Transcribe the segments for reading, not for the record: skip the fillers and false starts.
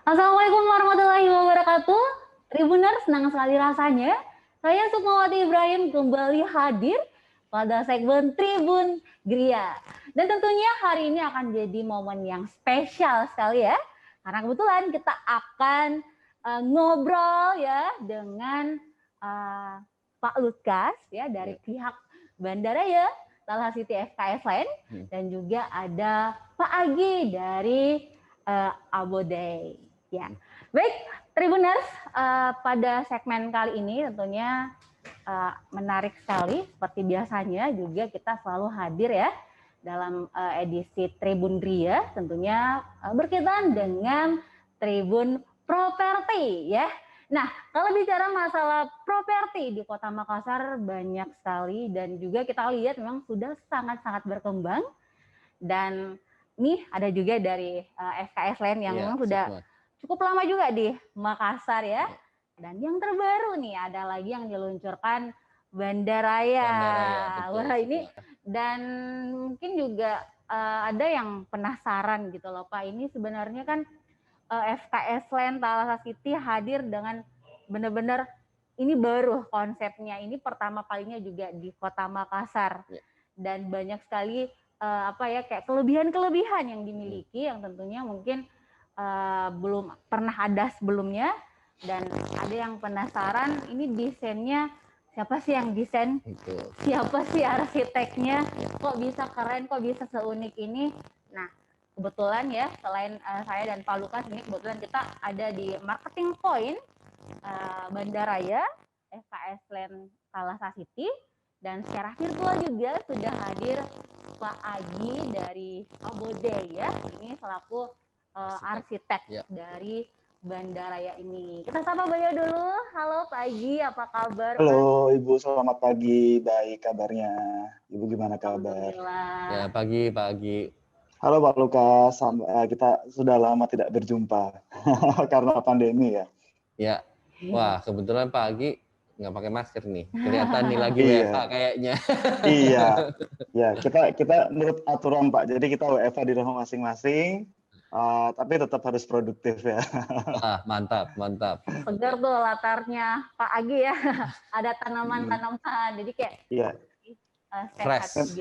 Assalamualaikum warahmatullahi wabarakatuh. Tribuners, senang sekali rasanya saya Sukmawati Ibrahim kembali hadir pada segmen Tribun Gria. Dan tentunya hari ini akan jadi momen yang spesial sekali ya. Karena kebetulan kita akan ngobrol ya dengan Pak Lukas ya dari pihak Bandaraya Talha City FKS Land dan juga ada Pak Agi dari Abodai. Ya, baik Tribuners, pada segmen kali ini tentunya menarik sekali. Seperti biasanya juga kita selalu hadir ya dalam edisi Tribun Gria, tentunya berkaitan dengan Tribun Properti ya. Nah, kalau bicara masalah properti di Kota Makassar banyak sekali dan juga kita lihat memang sudah sangat-sangat berkembang. Dan nih ada juga dari FKS Land yang memang sudah cukup lama juga di Makassar ya. Dan yang terbaru nih ada lagi yang diluncurkan Bandaraya. Wah ini dan mungkin juga ada yang penasaran gitu loh Pak. Ini sebenarnya kan FKS Land Talha City hadir dengan benar-benar ini baru konsepnya. Ini pertama kalinya juga di Kota Makassar. Dan banyak sekali kayak kelebihan-kelebihan yang dimiliki yang tentunya mungkin belum pernah ada sebelumnya. Dan ada yang penasaran ini desainnya siapa sih yang desain, siapa sih arsiteknya, kok bisa keren, kok bisa seunik ini. Nah kebetulan ya selain saya dan Pak Lukas ini kebetulan kita ada di marketing point Bandaraya FKS Land Talha City. Dan secara virtual juga sudah hadir Pak Agi dari Abodai ya, ini selaku arsitek dari Bandaraya ini. Kita sapa beliau dulu. Halo Pak Agi, apa kabar? Halo Ibu, selamat pagi. Baik kabarnya. Ibu gimana kabar? Ya pagi, Pak Agi. Halo Pak Lukas, kita sudah lama tidak berjumpa karena pandemi ya. Ya, wah kebetulan Pak Agi nggak pakai masker nih, kelihatan nih lagi WFH kayaknya. Iya, ya kita menurut aturan Pak, jadi kita WFH di rumah masing-masing, tapi tetap harus produktif ya. Wah mantap, mantap. Segar tuh latarnya Pak Agi ya, ada tanaman-tanaman, jadi kayak fresh.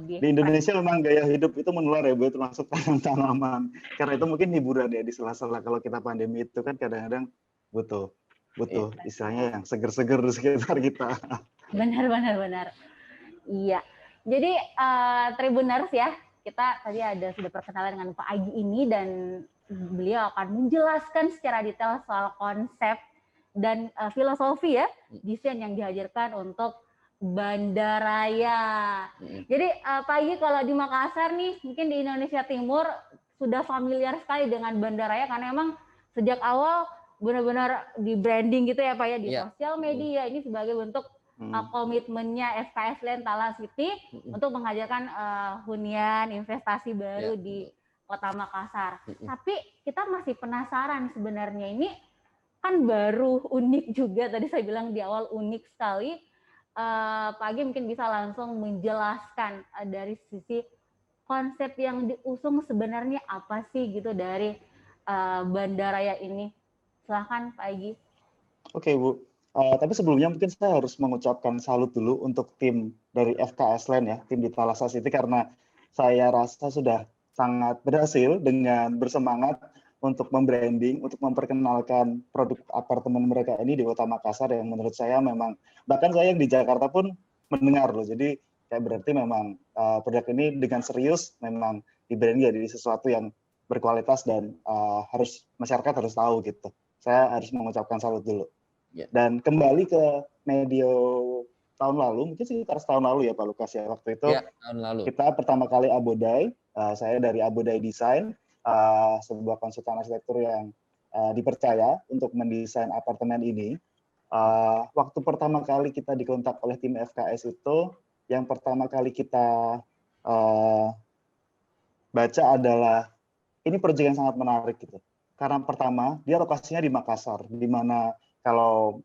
Di Indonesia memang gaya hidup itu menular ya, Bu, termasuk tanaman-tanaman. Karena itu mungkin hiburan ya di sela-sela kalau kita pandemi itu kan kadang-kadang butuh istilahnya yang seger-seger di sekitar kita. Benar. Iya. Jadi Tribuners ya, kita tadi sudah perkenalan dengan Pak Agi ini dan beliau akan menjelaskan secara detail soal konsep dan filosofi ya desain yang dihadirkan untuk Bandaraya. Jadi Pak Agi kalau di Makassar nih, mungkin di Indonesia Timur sudah familiar sekali dengan Bandaraya karena emang sejak awal benar-benar di branding gitu ya Pak ya di sosial media ini sebagai bentuk komitmennya FKS Land Talha City untuk menghadirkan hunian investasi baru di Kota Makassar. Tapi kita masih penasaran sebenarnya ini kan baru, unik juga tadi saya bilang di awal unik sekali. Pak Agi mungkin bisa langsung menjelaskan dari sisi konsep yang diusung sebenarnya apa sih gitu dari Bandaraya ini. Silahkan Pak Agi. Oke Bu, tapi sebelumnya mungkin saya harus mengucapkan salut dulu untuk tim dari FKS Land ya, tim di Talha City karena saya rasa sudah sangat berhasil dengan bersemangat untuk membranding, untuk memperkenalkan produk apartemen mereka ini di Kota Makassar yang menurut saya memang, bahkan saya yang di Jakarta pun mendengar loh, jadi kayak berarti memang produk ini dengan serius memang di-branding jadi sesuatu yang berkualitas dan masyarakat harus tahu gitu. Saya harus mengucapkan salut dulu. Dan kembali ke medio tahun lalu, mungkin sekitar setahun lalu ya Pak Lukas ya, waktu itu tahun lalu. Kita pertama kali Abodai, saya dari Abodai Design, sebuah konsultan arsitektur yang dipercaya untuk mendesain apartemen ini. Waktu pertama kali kita dikontak oleh tim FKS itu, yang pertama kali kita baca adalah ini proyek yang sangat menarik gitu. Karena pertama dia lokasinya di Makassar, di mana kalau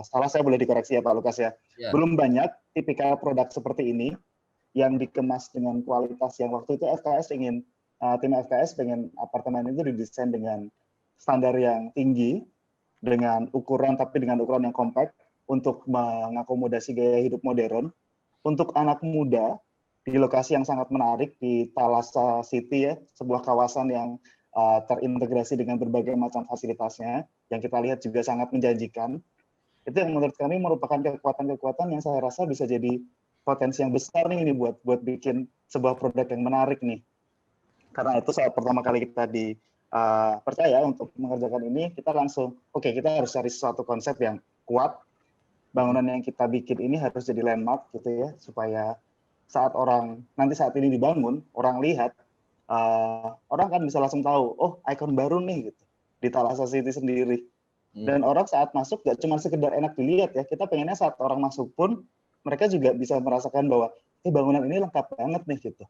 salah saya boleh dikoreksi ya Pak Lukas ya, belum banyak tipikal produk seperti ini yang dikemas dengan kualitas yang waktu itu FKS ingin tim FKS pengen apartemen itu didesain dengan standar yang tinggi dengan ukuran yang compact untuk mengakomodasi gaya hidup modern untuk anak muda di lokasi yang sangat menarik di Thalassa City ya, sebuah kawasan yang terintegrasi dengan berbagai macam fasilitasnya yang kita lihat juga sangat menjanjikan. Itu yang menurut kami merupakan kekuatan-kekuatan yang saya rasa bisa jadi potensi yang besar nih ini buat bikin sebuah produk yang menarik nih. Karena itu saat pertama kali kita percaya untuk mengerjakan ini, kita langsung kita harus cari suatu konsep yang kuat. Bangunan yang kita bikin ini harus jadi landmark gitu ya, supaya saat ini dibangun, orang lihat, orang kan bisa langsung tahu, oh ikon baru nih gitu di Thalassa City sendiri. Dan orang saat masuk gak cuma sekedar enak dilihat ya, kita pengennya saat orang masuk pun mereka juga bisa merasakan bahwa bangunan ini lengkap banget nih gitu.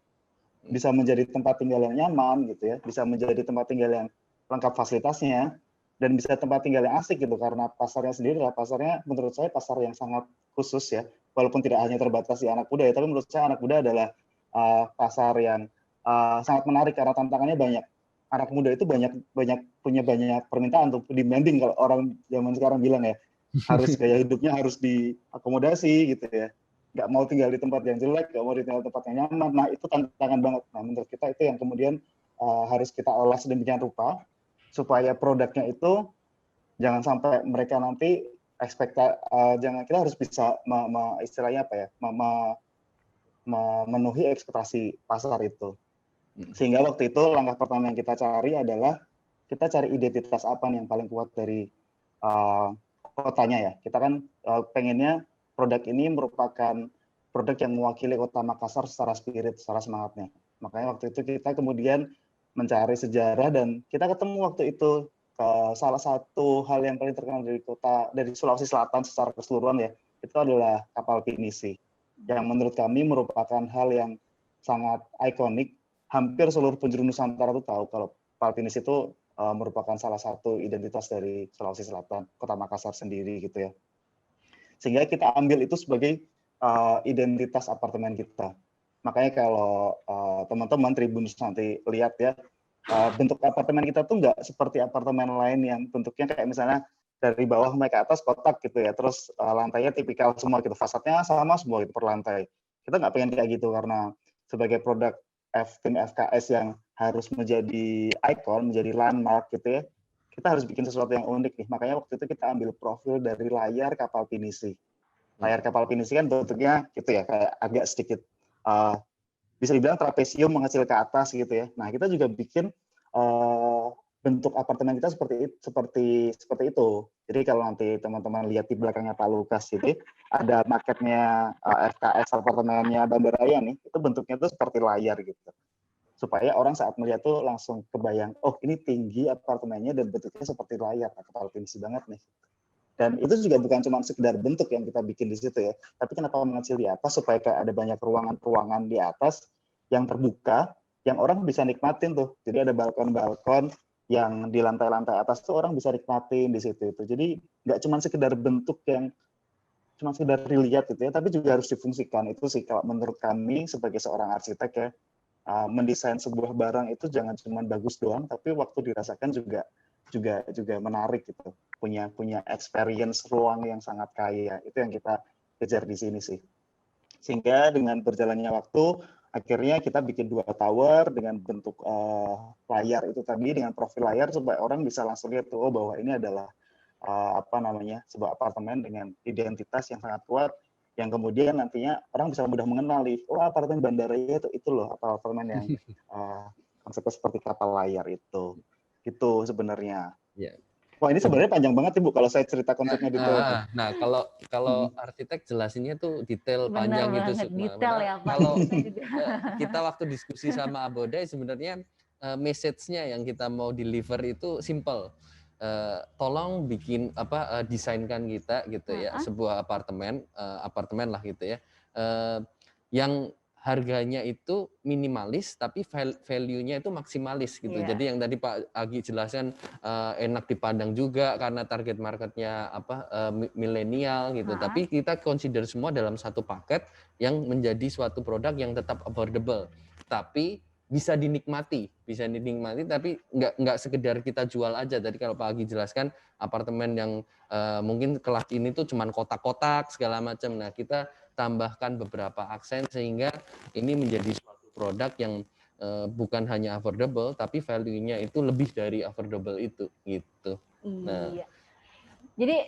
Bisa menjadi tempat tinggal yang nyaman gitu ya, bisa menjadi tempat tinggal yang lengkap fasilitasnya, dan bisa tempat tinggal yang asik gitu, karena pasarnya sendiri adalah menurut saya pasar yang sangat khusus ya, walaupun tidak hanya terbatas di anak muda ya, tapi menurut saya anak muda adalah pasar yang sangat menarik karena tantangannya banyak. Anak muda itu punya banyak permintaan untuk demanding, kalau orang zaman sekarang bilang ya, harus gaya hidupnya harus diakomodasi gitu ya, nggak mau tinggal di tempat yang jelek, nggak mau tinggal di tempat yang nyaman. Nah itu tantangan banget. Nah menurut kita itu yang kemudian harus kita olah sedemikian rupa supaya produknya itu jangan sampai mereka nanti kita harus bisa istilahnya apa ya, memenuhi ekspektasi pasar itu. Sehingga waktu itu langkah pertama yang kita cari adalah kita cari identitas apa nih yang paling kuat dari kotanya ya. Kita kan pengennya produk ini merupakan produk yang mewakili kota Makassar secara spirit, secara semangatnya. Makanya waktu itu kita kemudian mencari sejarah dan kita ketemu waktu itu salah satu hal yang paling terkenal dari Sulawesi Selatan secara keseluruhan ya, itu adalah kapal pinisi. Yang menurut kami merupakan hal yang sangat ikonik. Hampir seluruh penjuru Nusantara itu tahu kalau kapal pinisi itu merupakan salah satu identitas dari Sulawesi Selatan, kota Makassar sendiri gitu ya. Sehingga kita ambil itu sebagai identitas apartemen kita. Makanya kalau teman-teman Tribuners nanti lihat ya, bentuk apartemen kita tuh nggak seperti apartemen lain yang bentuknya kayak misalnya dari bawah sampai ke atas kotak gitu ya, terus lantainya tipikal semua gitu, fasadnya sama semua gitu per lantai. Kita nggak pengen kayak gitu, karena sebagai produk tim FKS yang harus menjadi ikon, menjadi landmark gitu ya, kita harus bikin sesuatu yang unik nih. Makanya waktu itu kita ambil profil dari layar kapal pinisi. Layar kapal pinisi kan bentuknya gitu ya, kayak agak sedikit bisa dibilang trapesium mengecil ke atas gitu ya. Nah kita juga bikin bentuk apartemen kita seperti itu. Jadi kalau nanti teman-teman lihat di belakangnya Pak Lukas itu ada maketnya FKS apartemennya Bandaraya nih, itu bentuknya tuh seperti layar gitu. Supaya orang saat melihat tuh langsung kebayang, oh ini tinggi apartemennya dan bentuknya seperti layar, kapal pinisi banget nih. Dan itu juga bukan cuma sekedar bentuk yang kita bikin di situ ya, tapi kenapa mengecil di atas supaya kayak ada banyak ruangan-ruangan di atas yang terbuka, yang orang bisa nikmatin tuh. Jadi ada balkon-balkon yang di lantai-lantai atas tuh orang bisa nikmatin di situ itu. Jadi nggak cuma sekedar bentuk yang cuma sekedar dilihat gitu ya, tapi juga harus difungsikan. Itu sih kalau menurut kami sebagai seorang arsitek ya, mendesain sebuah barang itu jangan cuma bagus doang, tapi waktu dirasakan juga menarik gitu. Punya experience ruang yang sangat kaya. Itu yang kita kejar di sini sih. Sehingga dengan berjalannya waktu, akhirnya kita bikin 2 tower dengan bentuk layar itu tadi, dengan profil layar supaya orang bisa langsung lihat tuh, oh bahwa ini adalah sebuah apartemen dengan identitas yang sangat kuat, yang kemudian nantinya orang bisa mudah mengenali, oh apartemen Bandaraya itu loh apartemen yang konsepnya seperti kapal layar itu. Itu sebenarnya. Ya. Wah ini sebenarnya panjang banget Ibu kalau saya cerita konsepnya detail. Nah kalau arsitek jelasinnya tuh detail Bener panjang gitu. banget, detail ya Pak. Kalau kita waktu diskusi sama Abodai sebenarnya message-nya yang kita mau deliver itu simple. Tolong bikin desainkan kita gitu ya, sebuah apartemen lah gitu ya, yang harganya itu minimalis tapi value-nya itu maksimalis gitu. Yeah. Jadi yang tadi Pak Agi jelaskan enak dipandang juga karena target marketnya milenial gitu. Tapi kita consider semua dalam satu paket yang menjadi suatu produk yang tetap affordable. Tapi bisa dinikmati tapi nggak sekedar kita jual aja. Tadi kalau Pak Agi jelaskan apartemen yang mungkin kelak ini tuh cuman kotak-kotak segala macam. Nah, kita tambahkan beberapa aksen sehingga ini menjadi suatu produk yang bukan hanya affordable tapi value-nya itu lebih dari affordable itu gitu. Nah, Iya. Jadi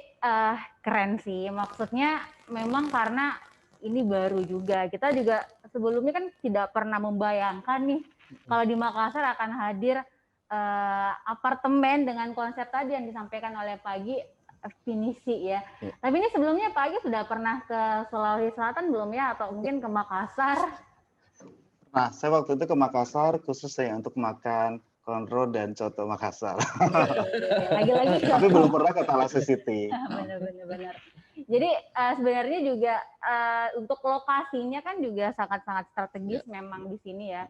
keren sih. Maksudnya memang karena ini baru juga. Kita juga sebelumnya kan tidak pernah membayangkan nih kalau di Makassar akan hadir apartemen dengan konsep tadi yang disampaikan oleh Pagi finisi ya. Tapi ini sebelumnya Pagi sudah pernah ke Sulawesi Selatan belum ya? Atau mungkin ke Makassar? Nah, saya waktu itu ke Makassar khusus ya untuk makan konro dan coto Makassar. Lagi-lagi Tapi belum pernah ke Thalassa City. Benar. Jadi sebenarnya juga untuk lokasinya kan juga sangat-sangat strategis memang di sini ya.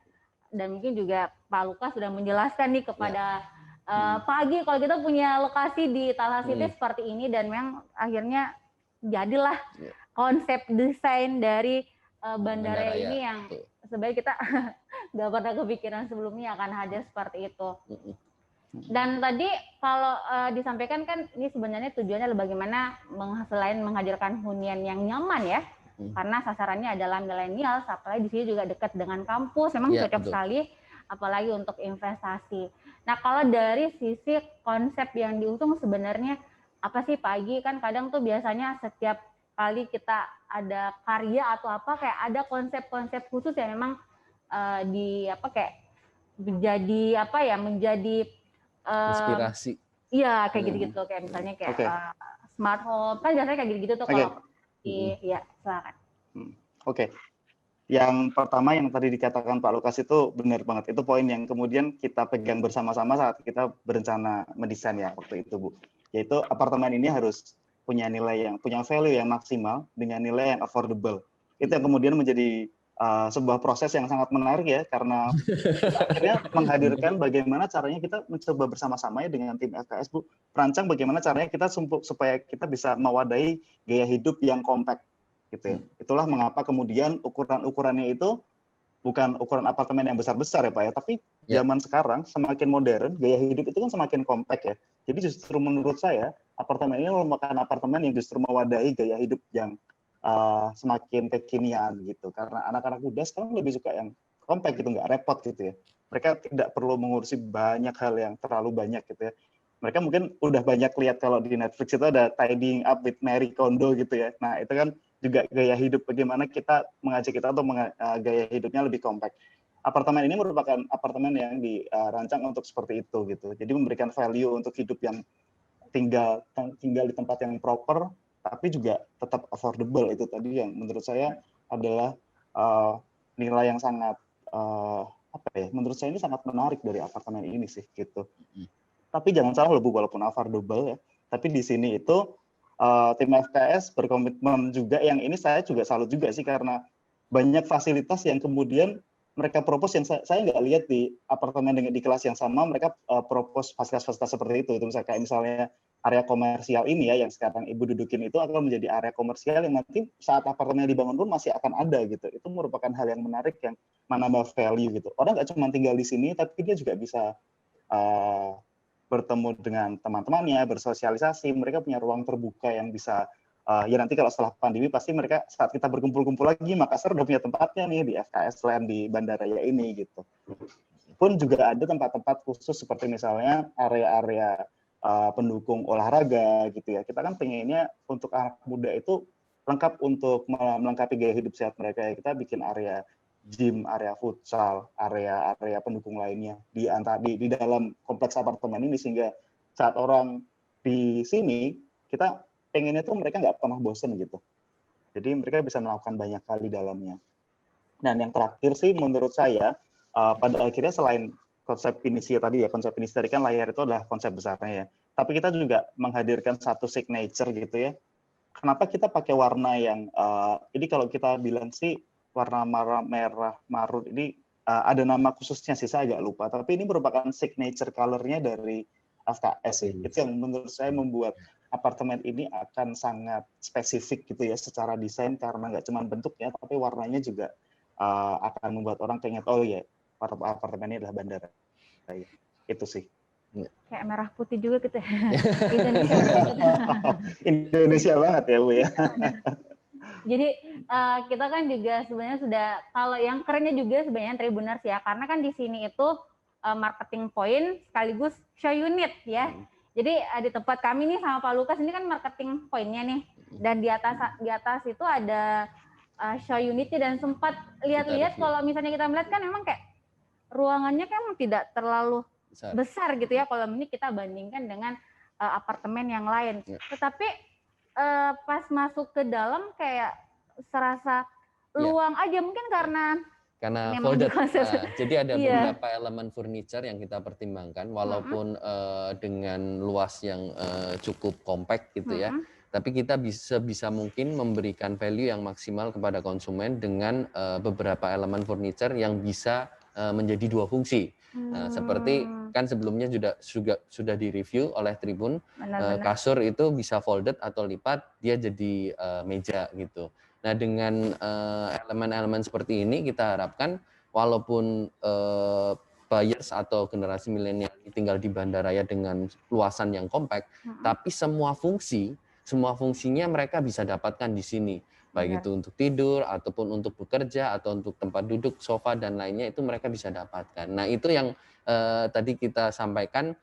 Dan mungkin juga Pak Lukas sudah menjelaskan nih kepada Pagi kalau kita punya lokasi di Thalassa City seperti ini dan memang akhirnya jadilah konsep desain dari bandara ini yang sebenarnya kita nggak pernah kepikiran sebelumnya akan hadir seperti itu. Dan tadi kalau disampaikan kan ini sebenarnya tujuannya adalah bagaimana selain menghadirkan hunian yang nyaman ya, karena sasarannya adalah milenial, apalagi di sini juga dekat dengan kampus, memang cocok sekali, apalagi untuk investasi. Nah kalau dari sisi konsep yang diusung sebenarnya apa sih Pak Agi? Kan kadang tuh biasanya setiap kali kita ada karya atau apa kayak ada konsep-konsep khusus yang memang menjadi inspirasi. Iya kayak gitu-gitu kayak misalnya kayak smart home kan biasanya kayak gitu-gitu tuh kalau ya silakan. Oke. Yang pertama yang tadi dikatakan Pak Lukas itu benar banget. Itu poin yang kemudian kita pegang bersama-sama saat kita berencana mendesain ya waktu itu Bu. Yaitu apartemen ini harus punya value yang maksimal dengan nilai yang affordable. Itu yang kemudian menjadi sebuah proses yang sangat menarik ya, karena akhirnya menghadirkan bagaimana caranya kita mencoba bersama-sama ya dengan tim FKS Bu, merancang bagaimana caranya kita supaya kita bisa mewadahi gaya hidup yang compact gitu ya. Itulah mengapa kemudian ukurannya itu bukan ukuran apartemen yang besar-besar ya Pak ya, tapi zaman sekarang semakin modern, gaya hidup itu kan semakin compact ya. Jadi justru menurut saya apartemen ini merupakan apartemen yang justru mewadahi gaya hidup yang semakin kekinian gitu, karena anak-anak muda sekarang lebih suka yang compact gitu, nggak repot gitu ya. Mereka tidak perlu mengurusi banyak hal yang terlalu banyak gitu ya. Mereka mungkin udah banyak lihat kalau di Netflix itu ada Tidying Up with Marie Kondo gitu ya. Nah itu kan juga gaya hidup, bagaimana kita mengajak kita untuk gaya hidupnya lebih compact. Apartemen ini merupakan apartemen yang dirancang untuk seperti itu gitu. Jadi memberikan value untuk hidup yang tinggal di tempat yang proper, tapi juga tetap affordable. Itu tadi yang menurut saya adalah nilai yang sangat menurut saya ini sangat menarik dari apartemen ini sih gitu. Tapi jangan salah loh Bu, walaupun affordable ya, tapi di sini itu tim FKS berkomitmen juga, yang ini saya juga salut juga sih, karena banyak fasilitas yang kemudian mereka propose yang saya nggak lihat di apartemen dengan di kelas yang sama. Mereka propose fasilitas-fasilitas seperti itu. Misalnya area komersial ini ya yang sekarang Ibu dudukin itu akan menjadi area komersial yang nanti saat apartemen dibangun pun masih akan ada gitu. Itu merupakan hal yang menarik yang menambah value gitu. Orang nggak cuma tinggal di sini, tapi dia juga bisa bertemu dengan teman-temannya, bersosialisasi. Mereka punya ruang terbuka yang bisa ya nanti kalau setelah pandemi pasti mereka saat kita berkumpul-kumpul lagi, Makassar udah punya tempatnya nih di FKS Land di Bandaraya ini gitu. Pun juga ada tempat-tempat khusus seperti misalnya area-area pendukung olahraga gitu ya. Kita kan pengennya untuk anak muda itu lengkap untuk melengkapi gaya hidup sehat mereka ya. Kita bikin area gym, area futsal, area pendukung lainnya di dalam kompleks apartemen ini, sehingga saat orang di sini kita pengennya tuh mereka nggak pernah bosen gitu. Jadi mereka bisa melakukan banyak hal di dalamnya. Dan yang terakhir sih menurut saya pada akhirnya selain konsep finisi tadi ya, konsep finisi tadi kan layar itu adalah konsep besarnya ya. Tapi kita juga menghadirkan satu signature gitu ya. Kenapa kita pakai warna yang ini kalau kita bilang sih warna merah marun ini ada nama khususnya sih, saya agak lupa. Tapi ini merupakan signature color-nya dari FKS ya. Itu yang menurut saya membuat apartemen ini akan sangat spesifik gitu ya secara desain, karena nggak cuma bentuknya tapi warnanya juga akan membuat orang pengen oh ya apartemen ini adalah bandara. Itu sih. Kayak merah putih juga gitu. Indonesia banget ya Bu ya. Jadi kita kan juga sebenarnya sudah, kalau yang kerennya juga sebenarnya Tribuners ya, karena kan di sini itu marketing point sekaligus show unit ya. Jadi di tempat kami nih sama Pak Lukas ini kan marketing pointnya nih, dan di atas itu ada show unitnya, dan sempat lihat-lihat kalau misalnya kita melihat kan memang kayak ruangannya kan tidak terlalu besar gitu ya kalau ini kita bandingkan dengan apartemen yang lain. Tetapi pas masuk ke dalam kayak serasa luang aja, mungkin karena folded. Jadi ada beberapa elemen furniture yang kita pertimbangkan, walaupun dengan luas yang cukup compact gitu ya, tapi kita bisa mungkin memberikan value yang maksimal kepada konsumen dengan beberapa elemen furniture yang bisa menjadi dua fungsi. Seperti kan sebelumnya sudah direview oleh Tribun, kasur itu bisa folded atau lipat, dia jadi meja gitu. Nah, dengan elemen-elemen seperti ini kita harapkan walaupun buyers atau generasi milenial tinggal di bandaraya dengan luasan yang kompak, tapi semua fungsinya mereka bisa dapatkan di sini. Baik itu untuk tidur, ataupun untuk bekerja, atau untuk tempat duduk, sofa, dan lainnya itu mereka bisa dapatkan. Nah, itu yang tadi kita sampaikan,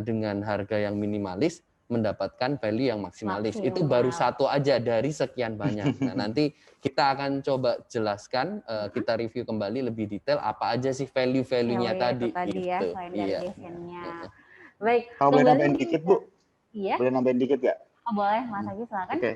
dengan harga yang minimalis, mendapatkan value yang maksimalis. Itu baru satu aja dari sekian banyak. Nah, nanti kita akan coba jelaskan, kita review kembali lebih detail apa aja sih value-value-nya tadi. Gitu. Ya, dari desainnya. Baik. Kalau boleh nambahin dikit Bu? Iya. Boleh nambahin dikit nggak? Oh, boleh, Mas Agi, silakan. Oke,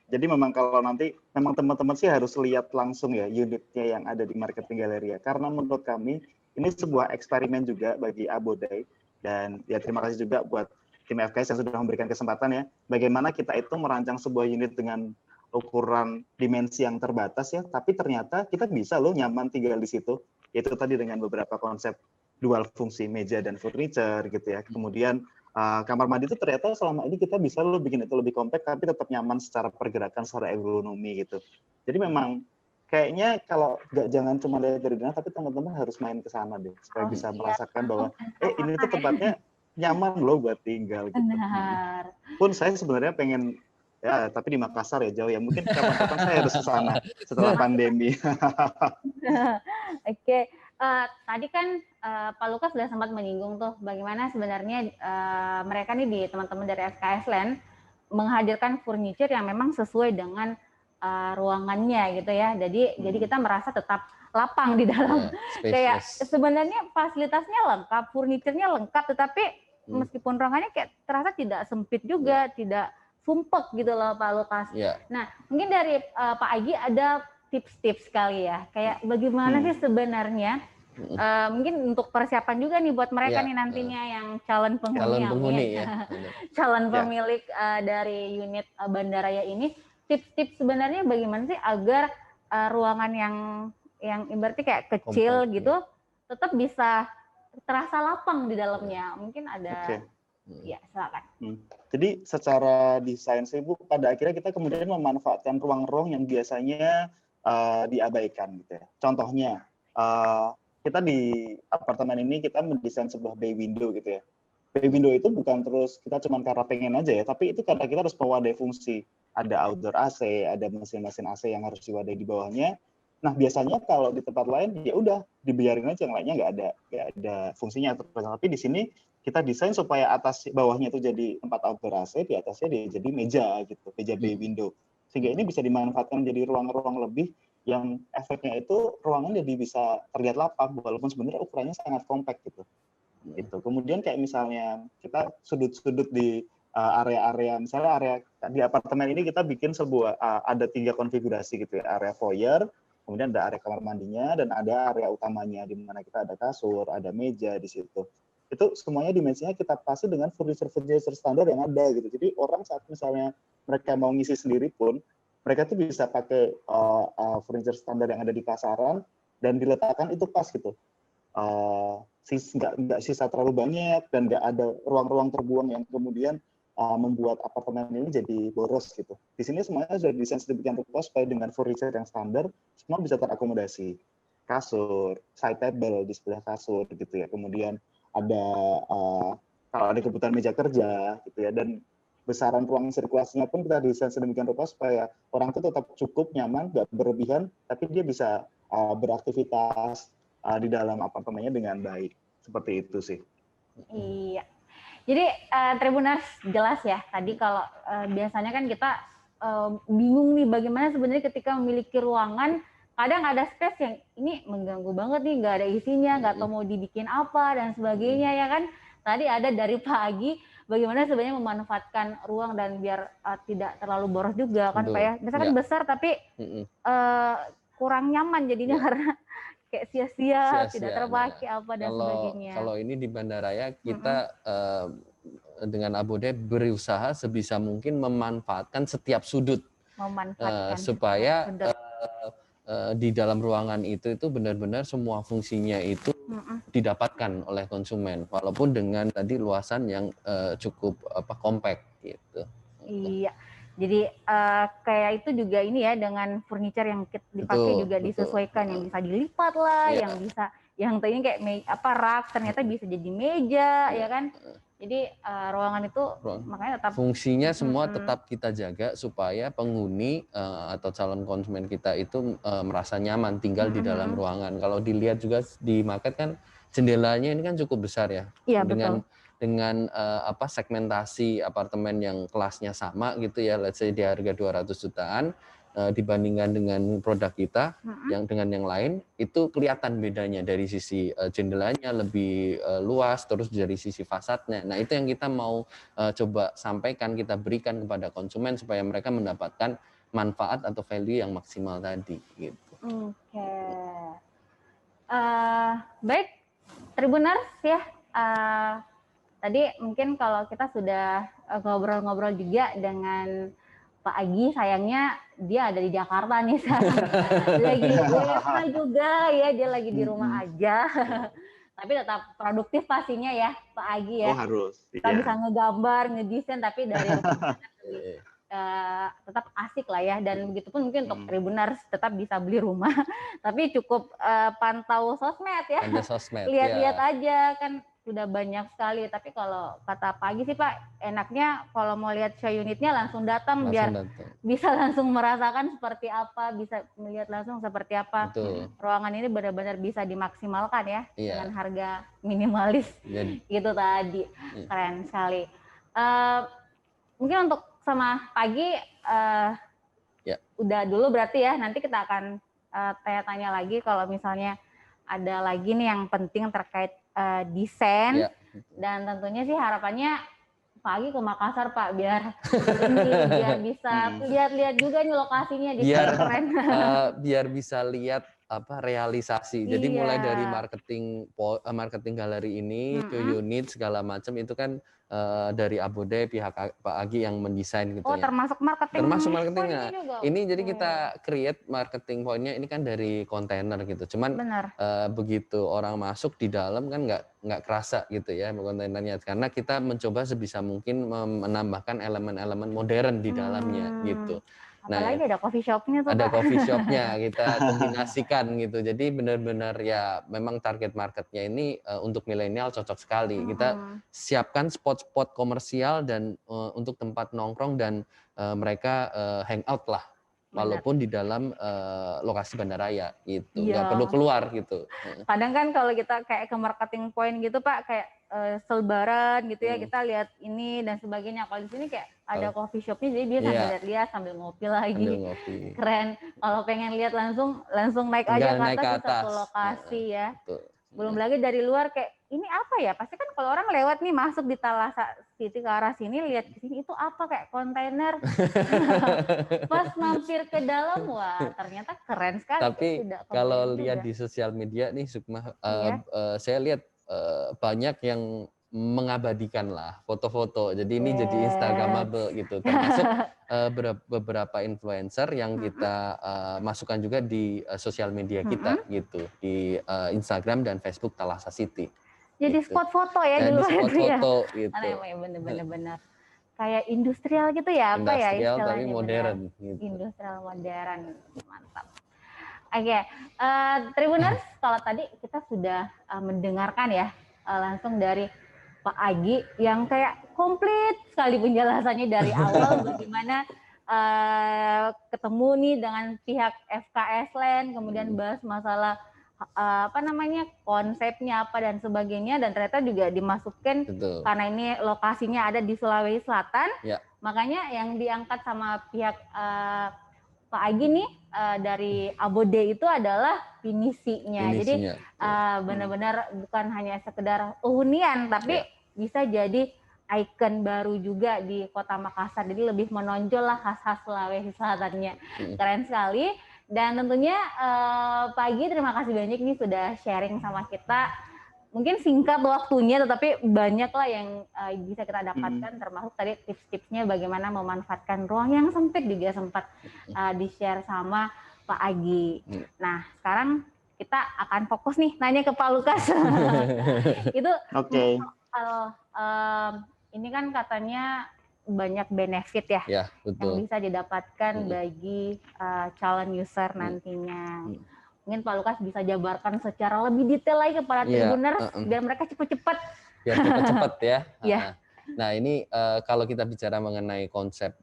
jadi memang kalau nanti memang teman-teman sih harus lihat langsung ya unitnya yang ada di Marketing Galleria, karena menurut kami ini sebuah eksperimen juga bagi Abodai, dan ya terima kasih juga buat tim FKS yang sudah memberikan kesempatan ya, bagaimana kita itu merancang sebuah unit dengan ukuran dimensi yang terbatas ya, tapi ternyata kita bisa loh nyaman tinggal di situ, yaitu tadi dengan beberapa konsep dual fungsi meja dan furniture gitu ya, kemudian kamar mandi itu ternyata selama ini kita bisa lo bikin itu lebih kompak tapi tetap nyaman secara pergerakan, secara ergonomi gitu. Jadi memang kayaknya kalau jangan cuma lihat dari dunia, tapi teman-teman harus main ke sana deh supaya bisa merasakan bahwa ini tuh tempatnya nyaman loh buat tinggal gitu. Benar. Pun saya sebenarnya pengen ya, tapi di Makassar ya jauh ya. Mungkin kapan-kapan saya harus ke sana setelah pandemi. Oke. Tadi kan Pak Lukas sudah sempat menyinggung tuh bagaimana sebenarnya mereka nih di teman-teman dari FKS Land menghadirkan furniture yang memang sesuai dengan ruangannya gitu ya. Jadi kita merasa tetap lapang di dalam. Kayak sebenarnya fasilitasnya lengkap, furniturnya lengkap, tetapi meskipun ruangannya kayak terasa tidak sempit juga, tidak sumpek gitu loh Pak Lukas. Nah, mungkin dari Pak Agi ada tips-tips kali ya, kayak bagaimana sih sebenarnya mungkin untuk persiapan juga nih buat mereka nih nantinya yang calon penghuni ya. Calon pemilik dari unit bandaraya ini, tips-tips sebenarnya bagaimana sih agar ruangan yang ibaratnya kayak kecil gitu tetap bisa terasa lapang di dalamnya. Mungkin ada ya, silakan. Jadi secara desain sih Bu, pada akhirnya kita kemudian memanfaatkan ruang-ruang yang biasanya diabaikan gitu ya. Contohnya kita di apartemen ini kita mendesain sebuah bay window gitu ya. Bay window itu bukan terus kita cuma karena pengen aja ya, tapi itu karena kita harus mewadai fungsi. Ada outdoor AC, ada mesin-mesin AC yang harus diwadai di bawahnya. Nah biasanya kalau di tempat lain ya udah dibiarin aja, yang lainnya nggak ada fungsinya. Tapi di sini kita desain supaya atas bawahnya itu jadi tempat outdoor AC, di atasnya dia jadi meja gitu, meja bay window. Sehingga ini bisa dimanfaatkan jadi ruang-ruang lebih yang efeknya itu ruangan jadi bisa terlihat lapang walaupun sebenarnya ukurannya sangat kompak gitu. Kemudian kayak misalnya kita sudut-sudut di area-area, misalnya area di apartemen ini kita bikin sebuah ada 3 konfigurasi gitu ya, area foyer, kemudian ada area kamar mandinya, dan ada area utamanya di mana kita ada kasur, ada meja di situ. Itu semuanya dimensinya kita pasti dengan furniture standar yang ada gitu. Jadi orang saat misalnya mereka mau ngisi sendiri pun mereka tuh bisa pakai furniture standar yang ada di pasaran dan diletakkan itu pas gitu. Nggak sisa terlalu banyak dan nggak ada ruang-ruang terbuang yang kemudian membuat apartemen ini jadi boros gitu. Di sini semuanya sudah desain sedemikian rupa supaya dengan furniture yang standar semua bisa terakomodasi. kasur, side table di sebelah kasur gitu ya. Kemudian ada kalau ada kebutuhan meja kerja gitu ya, dan besaran ruang sirkulasinya pun kita desain sedemikian rupa supaya orang itu tetap cukup nyaman, nggak berlebihan, tapi dia bisa beraktivitas di dalam apartemennya dengan baik. Seperti itu sih. Iya. Jadi Tribuners jelas ya. Tadi kalau biasanya kan kita bingung nih bagaimana sebenarnya ketika memiliki ruangan, kadang ada space yang ini mengganggu banget nih, nggak ada isinya, nggak tahu mau dibikin apa dan sebagainya ya kan. Tadi ada dari Pak Agi bagaimana sebenarnya memanfaatkan ruang dan biar tidak terlalu boros juga kan Pak ya. Misalkan besar tapi kurang nyaman jadinya karena kayak sia-sia, tidak terpakai apa dan sebagainya. Kalau ini di bandaraya kita dengan Abode berusaha sebisa mungkin memanfaatkan setiap sudut, supaya di dalam ruangan itu benar-benar semua fungsinya itu didapatkan oleh konsumen, walaupun dengan tadi luasan yang cukup compact gitu. Iya. Jadi kayak itu juga ini ya, dengan furniture yang dipakai juga disesuaikan, yang bisa dilipat lah, yang bisa, yang tadinya kayak rak ternyata bisa jadi meja ya kan. Jadi ruangan itu makanya tetap fungsinya semua tetap kita jaga supaya penghuni atau calon konsumen kita itu merasa nyaman tinggal di dalam ruangan. Kalau dilihat juga di market kan jendelanya ini kan cukup besar ya. Iya, dengan segmentasi apartemen yang kelasnya sama gitu ya, let's say di harga 200 jutaan dibandingkan dengan produk kita yang dengan yang lain, itu kelihatan bedanya dari sisi jendelanya lebih luas, terus dari sisi fasadnya. Nah, itu yang kita mau coba sampaikan, kita berikan kepada konsumen supaya mereka mendapatkan manfaat atau value yang maksimal tadi gitu. Oke. Baik, Tribuners ya. Tadi mungkin kalau kita sudah ngobrol-ngobrol juga dengan Pak Agi, sayangnya dia ada di Jakarta nih sekarang. Lagi WFH juga ya, dia lagi di rumah aja. Tapi tetap produktif pastinya ya Pak Agi ya. Oh harus. Kita bisa ngegambar, ngedesain, tapi dari rumah tetap asik lah ya. Dan begitupun mungkin untuk Tribuners tetap bisa beli rumah. Tapi cukup pantau sosmed ya. Lihat-lihat aja kan. Sudah banyak sekali, tapi kalau kata Pak Agi sih Pak, enaknya kalau mau lihat show unitnya langsung datang biar bisa langsung merasakan seperti apa, bisa melihat langsung seperti apa. Ruangan ini benar-benar bisa dimaksimalkan ya dengan harga minimalis gitu tadi. Keren sekali. Mungkin untuk sama Pak Agi udah dulu berarti ya, nanti kita akan tanya-tanya lagi kalau misalnya ada lagi nih yang penting terkait desain, dan tentunya sih harapannya Pak Agi ke Makassar Pak, biar bisa lihat-lihat juga nih lokasinya di keren. Biar bisa lihat realisasi. Jadi mulai dari marketing galeri ini, show unit segala macam itu kan dari Abode pihak Pak Agi yang mendesain gitu ya. Termasuk marketingnya. Ini jadi kita create marketing point-nya ini kan dari kontainer gitu. Cuman begitu orang masuk di dalam kan nggak kerasa gitu ya kontainernya, karena kita mencoba sebisa mungkin menambahkan elemen-elemen modern di dalamnya gitu. Apalagi ada coffee shop-nya tuh ada Pak. coffee shop-nya kita kombinasikan gitu. Jadi benar-benar ya memang target marketnya ini untuk milenial cocok sekali. Kita siapkan spot-spot komersial dan untuk tempat nongkrong dan mereka hangout lah. Walaupun di dalam lokasi bandaraya gitu, nggak perlu keluar gitu. Kadang kan kalau kita kayak ke marketing point gitu Pak, kayak selebaran gitu ya, kita lihat ini dan sebagainya. Kalau di sini kayak ada coffee shopnya, jadi dia sambil lihat-lihat sambil ngopi lagi. Keren. Kalau pengen lihat langsung naik aja ke atas satu lokasi ya. Belum lagi dari luar kayak ini apa ya? Pasti kan kalau orang lewat nih masuk di Thalassa City ke arah sini, lihat ke sini itu apa kayak kontainer. Pas mampir ke dalam, wah ternyata keren sekali. Tapi kalau lihat di sosial media nih Sukma, saya lihat banyak yang mengabadikan lah foto-foto. Jadi ini jadi instagramable gitu. Termasuk beberapa influencer yang kita masukkan juga di sosial media kita gitu, di Instagram dan Facebook Thalassa City. Jadi gitu. spot foto ya di luar itu ya. Gitu. Bener-bener kayak industrial gitu ya, apa ya istilahnya? Tapi modern. Gitu. Industrial modern, mantap. Oke, Tribuners, kalau tadi kita sudah mendengarkan ya langsung dari Pak Agi yang kayak komplit sekali penjelasannya dari awal bagaimana ketemu nih dengan pihak FKS Land, kemudian bahas masalah konsepnya apa dan sebagainya, dan ternyata juga dimasukkan karena ini lokasinya ada di Sulawesi Selatan, makanya yang diangkat sama pihak Pak Agi nih dari Abode itu adalah pinisinya. Jadi benar-benar bukan hanya sekedar hunian, tapi bisa jadi ikon baru juga di Kota Makassar. Jadi lebih menonjol lah khas-khas Sulawesi Selatannya. Keren sekali. Dan tentunya Pak Agi terima kasih banyak nih sudah sharing sama kita. Mungkin singkat waktunya, tetapi banyak lah yang bisa kita dapatkan, termasuk tadi tips-tipsnya bagaimana memanfaatkan ruang yang sempit juga sempat di-share sama Pak Agi. Nah, sekarang kita akan fokus nih nanya ke Pak Lukas. Itu ini kan katanya banyak benefit ya, yang bisa didapatkan bagi calon user nantinya. Mungkin Pak Lukas bisa jabarkan secara lebih detail lagi kepada Tribuners biar mereka cepat-cepat. Biar cepat-cepat ya. Nah ini kalau kita bicara mengenai konsep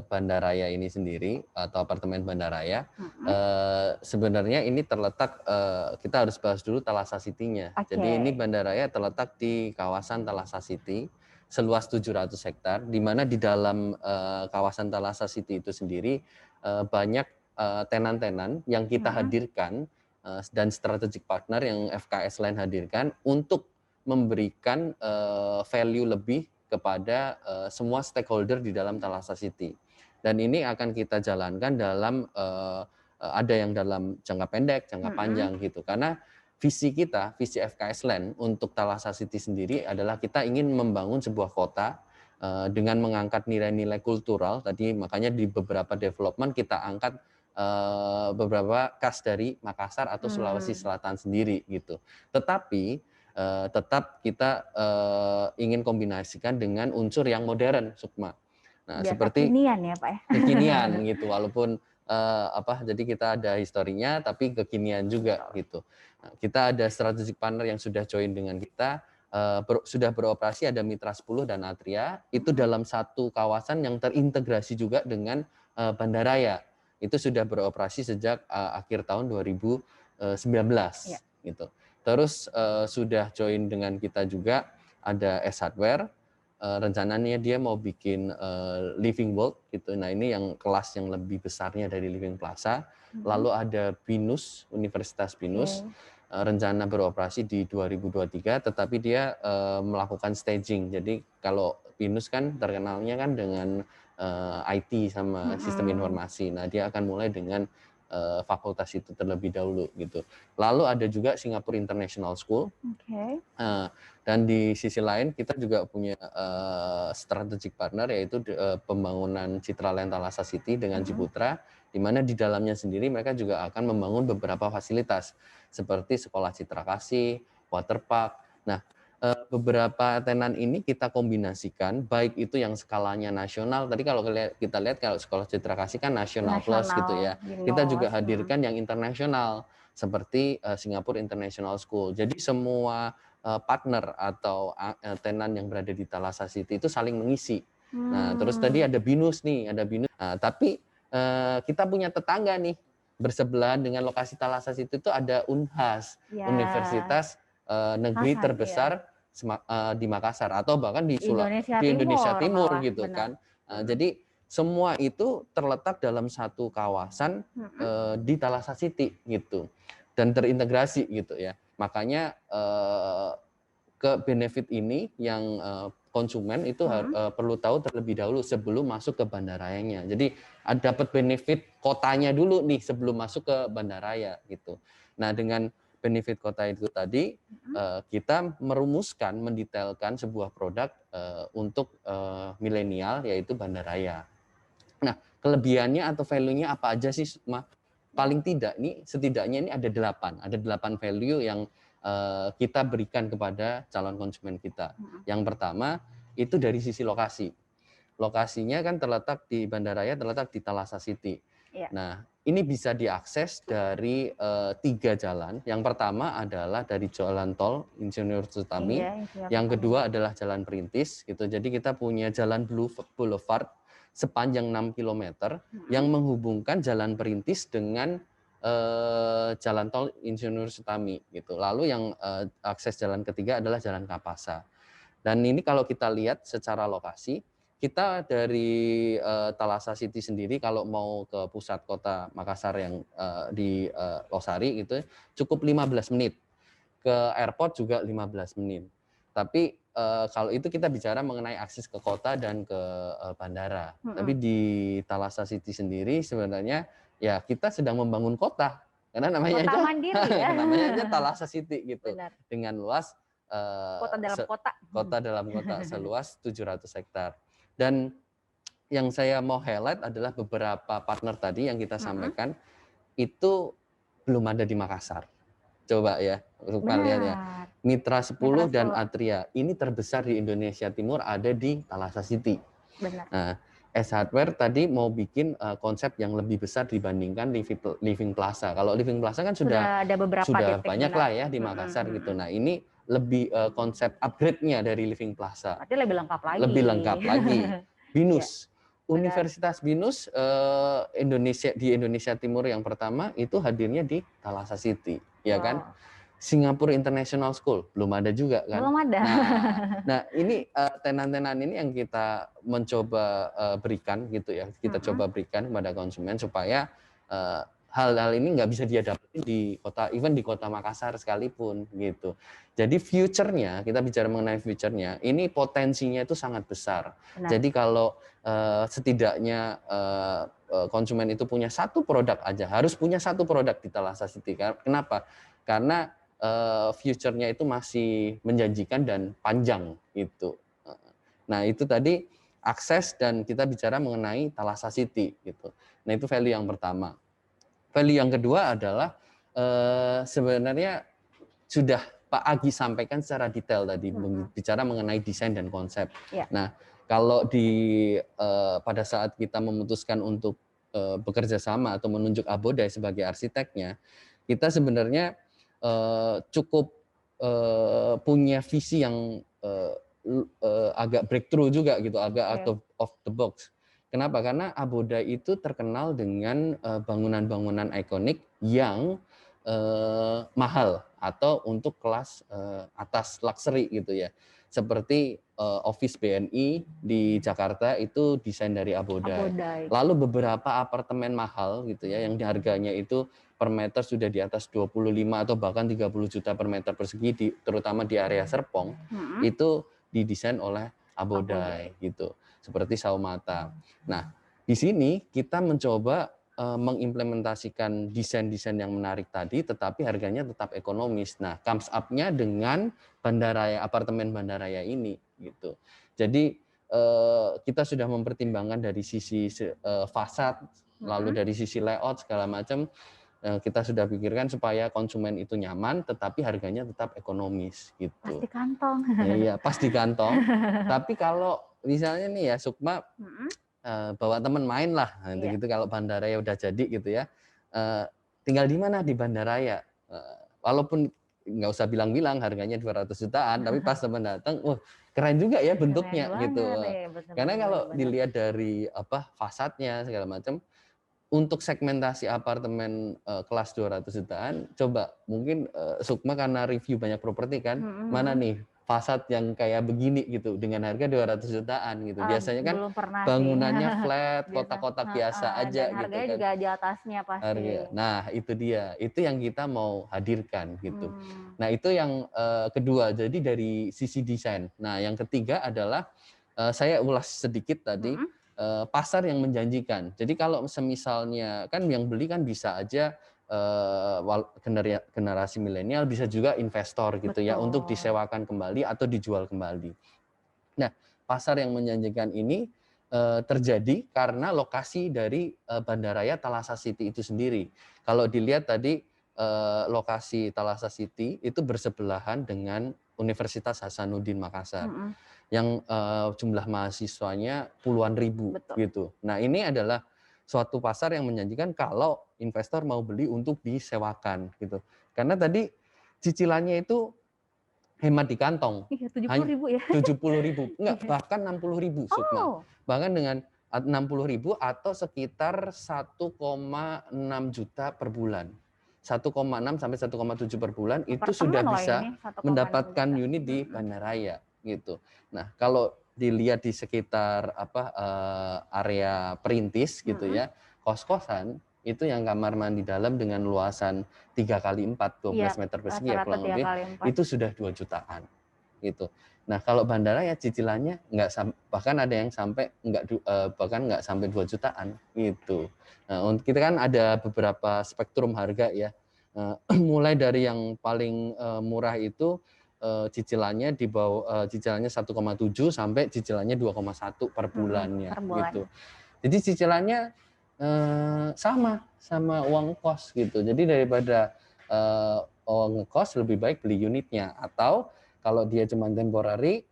bandaraya ini sendiri atau apartemen bandaraya, sebenarnya ini terletak, kita harus bahas dulu Thalassa City-nya. Jadi ini bandaraya terletak di kawasan Thalassa City, seluas 700 hektar, di mana di dalam kawasan Thalassa City itu sendiri banyak tenan-tenan yang kita hadirkan dan strategic partner yang FKS Land hadirkan untuk memberikan value lebih kepada semua stakeholder di dalam Thalassa City. Dan ini akan kita jalankan dalam ada yang dalam jangka pendek, jangka panjang gitu. Karena visi kita, visi FKS Land untuk Thalassa City sendiri adalah kita ingin membangun sebuah kota dengan mengangkat nilai-nilai kultural. Tadi makanya di beberapa development kita angkat beberapa khas dari Makassar atau Sulawesi Selatan sendiri gitu. Tetapi tetap kita ingin kombinasikan dengan unsur yang modern, Sukma. Nah, biar seperti kekinian ya, Pak ya. Kekinian gitu, walaupun jadi kita ada historinya tapi kekinian juga gitu. Nah, kita ada strategic partner yang sudah join dengan kita, sudah beroperasi, ada Mitra 10 dan Atria, itu dalam satu kawasan yang terintegrasi juga dengan bandaraya. Itu sudah beroperasi sejak akhir tahun 2019 gitu. Terus sudah join dengan kita juga ada S Hardware, rencananya dia mau bikin Living World gitu. Nah, ini yang kelas yang lebih besarnya dari Living Plaza. Lalu ada BINUS, Universitas BINUS, rencana beroperasi di 2023, tetapi dia melakukan staging. Jadi kalau BINUS kan terkenalnya kan dengan IT sama sistem informasi. Nah, dia akan mulai dengan fakultas itu terlebih dahulu gitu. Lalu ada juga Singapore International School. Dan di sisi lain kita juga punya strategic partner, yaitu pembangunan Citraland Thalassa City dengan Ciputra, di mana di dalamnya sendiri mereka juga akan membangun beberapa fasilitas seperti sekolah Citra Kasih, waterpark. Nah, beberapa tenan ini kita kombinasikan, baik itu yang skalanya nasional. Tadi kalau kita lihat kalau sekolah Citra Kasih kan nasional plus gitu ya. Kita juga hadirkan yang internasional seperti Singapore International School. Jadi semua partner atau tenan yang berada di Thalassa City itu saling mengisi. Nah, terus tadi ada BINUS nih, ada BINUS. Nah, tapi kita punya tetangga nih, bersebelahan dengan lokasi Thalassa City itu ada UNHAS, Universitas negeri terbesar di Makassar atau bahkan di Indonesia Timur gitu kan. Jadi semua itu terletak dalam satu kawasan di Thalassa City gitu dan terintegrasi gitu ya. Makanya ke benefit ini yang konsumen itu perlu tahu terlebih dahulu sebelum masuk ke bandarayanya. Jadi dapat benefit kotanya dulu nih sebelum masuk ke bandaraya gitu. Nah, dengan benefit kota itu tadi kita merumuskan, mendetailkan sebuah produk untuk milenial, yaitu bandaraya. Nah, kelebihannya atau value-nya apa aja sih, paling tidak nih setidaknya ini ada 8 value yang kita berikan kepada calon konsumen kita. Yang pertama itu dari sisi lokasi. Lokasinya kan terletak di bandaraya, terletak di Thalassa City. Iya. Nah, ini bisa diakses dari 3 jalan. Yang pertama adalah dari jalan tol Insinyur Sutami. Iya, Insinyur Yang Sutami. kedua adalah jalan Perintis gitu. Jadi kita punya jalan Boulevard sepanjang 6 km yang menghubungkan jalan Perintis dengan jalan tol Insinyur Sutami gitu. Lalu yang akses jalan ketiga adalah jalan Kapasa. Dan ini kalau kita lihat secara lokasi, kita dari Thalassa City sendiri kalau mau ke pusat kota Makassar yang di Losari gitu cukup 15 menit. Ke airport juga 15 menit. Tapi kalau itu kita bicara mengenai akses ke kota dan ke bandara. Tapi di Thalassa City sendiri sebenarnya ya kita sedang membangun kota. Karena namanya Kota mandiri ya. namanya aja Thalassa City gitu. Benar. Dengan luas Kota dalam kota. kota dalam kota seluas 700 hektar. Dan yang saya mau highlight adalah beberapa partner tadi yang kita sampaikan itu belum ada di Makassar. Coba ya, untuk kalian ya. Mitra 10 dan Atria ini terbesar di Indonesia Timur ada di Thalassa City. Benar. Nah, S Hardware tadi mau bikin konsep yang lebih besar dibandingkan Living Plaza. Kalau Living Plaza kan sudah ada beberapa sudah titik, banyak benar. lah ya di Makassar gitu. Nah, ini lebih konsep upgrade-nya dari Living Plaza. Berarti lebih lengkap lagi. Lebih lengkap lagi. BINUS. Ya, Universitas BINUS di Indonesia Timur yang pertama itu hadirnya di Thalassa City, ya kan? Singapore International School belum ada juga kan? Belum ada. Nah ini tenan-tenan ini yang kita mencoba berikan gitu ya, kita coba berikan kepada konsumen supaya hal-hal ini nggak bisa dia dapetin di kota, even di kota Makassar sekalipun gitu. Jadi future-nya, kita bicara mengenai future-nya, ini potensinya itu sangat besar. Benar. Jadi kalau setidaknya konsumen itu punya satu produk aja, harus punya satu produk di Thalassa City. Kenapa? Karena future-nya itu masih menjanjikan dan panjang gitu. Nah itu tadi akses dan kita bicara mengenai Thalassa City gitu. Nah itu value yang pertama. Value yang kedua adalah sebenarnya sudah Pak Agi sampaikan secara detail tadi bicara mengenai desain dan konsep. Ya. Nah kalau pada saat kita memutuskan untuk bekerja sama atau menunjuk Abodai sebagai arsiteknya, kita sebenarnya cukup punya visi yang agak breakthrough juga gitu, agak out of the box. Kenapa? Karena Abodai itu terkenal dengan bangunan-bangunan ikonik yang mahal atau untuk kelas atas luxury gitu ya. Seperti office BNI di Jakarta itu desain dari Abodai. Lalu beberapa apartemen mahal gitu ya yang harganya itu per meter sudah di atas 25 atau bahkan 30 juta per meter persegi terutama di area Serpong itu didesain oleh Abodai gitu. Seperti Saumata. Nah, di sini kita mencoba mengimplementasikan desain-desain yang menarik tadi, tetapi harganya tetap ekonomis. Nah, comes up-nya dengan apartemen Bandaraya ini, gitu. Jadi kita sudah mempertimbangkan dari sisi fasad, lalu dari sisi layout segala macam, kita sudah pikirkan supaya konsumen itu nyaman, tetapi harganya tetap ekonomis, gitu. Pas di kantong. Iya, pas di kantong. Tapi kalau misalnya nih ya Sukma bawa teman main lah, nanti gitu kalau Bandaraya udah jadi gitu ya, tinggal di mana di Bandaraya, walaupun nggak usah bilang-bilang harganya 200 jutaan, tapi pas teman datang, wah keren juga ya bentuknya gitu. Karena kalau dilihat dari fasadnya segala macam, untuk segmentasi apartemen kelas 200 jutaan, coba mungkin Sukma karena review banyak properti kan, mana nih fasad yang kayak begini gitu dengan harga 200 jutaan gitu. Biasanya kan bangunannya flat, kotak-kotak biasa aja dan gitu harganya kan. juga di atasnya pasti. Nah, itu dia. Itu yang kita mau hadirkan gitu. Nah, itu yang kedua. Jadi dari sisi desain. Nah, yang ketiga adalah saya ulas sedikit tadi pasar yang menjanjikan. Jadi kalau semisalnya kan yang beli kan bisa aja generasi milenial, bisa juga investor gitu. Betul. Ya untuk disewakan kembali atau dijual kembali. Nah, pasar yang menjanjikan ini terjadi karena lokasi dari Bandaraya Thalassa City itu sendiri. Kalau dilihat tadi lokasi Thalassa City itu bersebelahan dengan Universitas Hasanuddin Makassar yang jumlah mahasiswanya puluhan ribu. Betul. Gitu. Nah, ini adalah suatu pasar yang menjanjikan kalau investor mau beli untuk disewakan gitu. Karena tadi cicilannya itu hemat di kantong. Iya, 70.000 ya. 70.000, enggak, Iya. bahkan 60.000 Sukma. Oh, Bahkan dengan 60.000 atau sekitar 1,6 juta per bulan. 1,6 sampai 1,7 per bulan itu sudah apartemen loh bisa ini 1,6 mendapatkan juta. unit di bandaraya gitu. Nah, kalau dilihat di sekitar area perintis gitu ya, kos-kosan itu yang kamar mandi dalam dengan luasan 3 kali 4, 12 Iya, meter persegi ya rata-rata kurang 3 lebih, kali 4. itu sudah 2 jutaan gitu. Nah, kalau bandara ya cicilannya bahkan ada yang sampai bahkan nggak sampai 2 jutaan gitu. Nah, kita kan ada beberapa spektrum harga ya. Mulai dari yang paling murah itu cicilannya di bawah cicilannya 1,7 sampai cicilannya 2,1 per bulannya Per bulan. gitu. Jadi cicilannya sama uang kos gitu. Jadi daripada ngekos lebih baik beli unitnya, atau kalau dia cuma temporary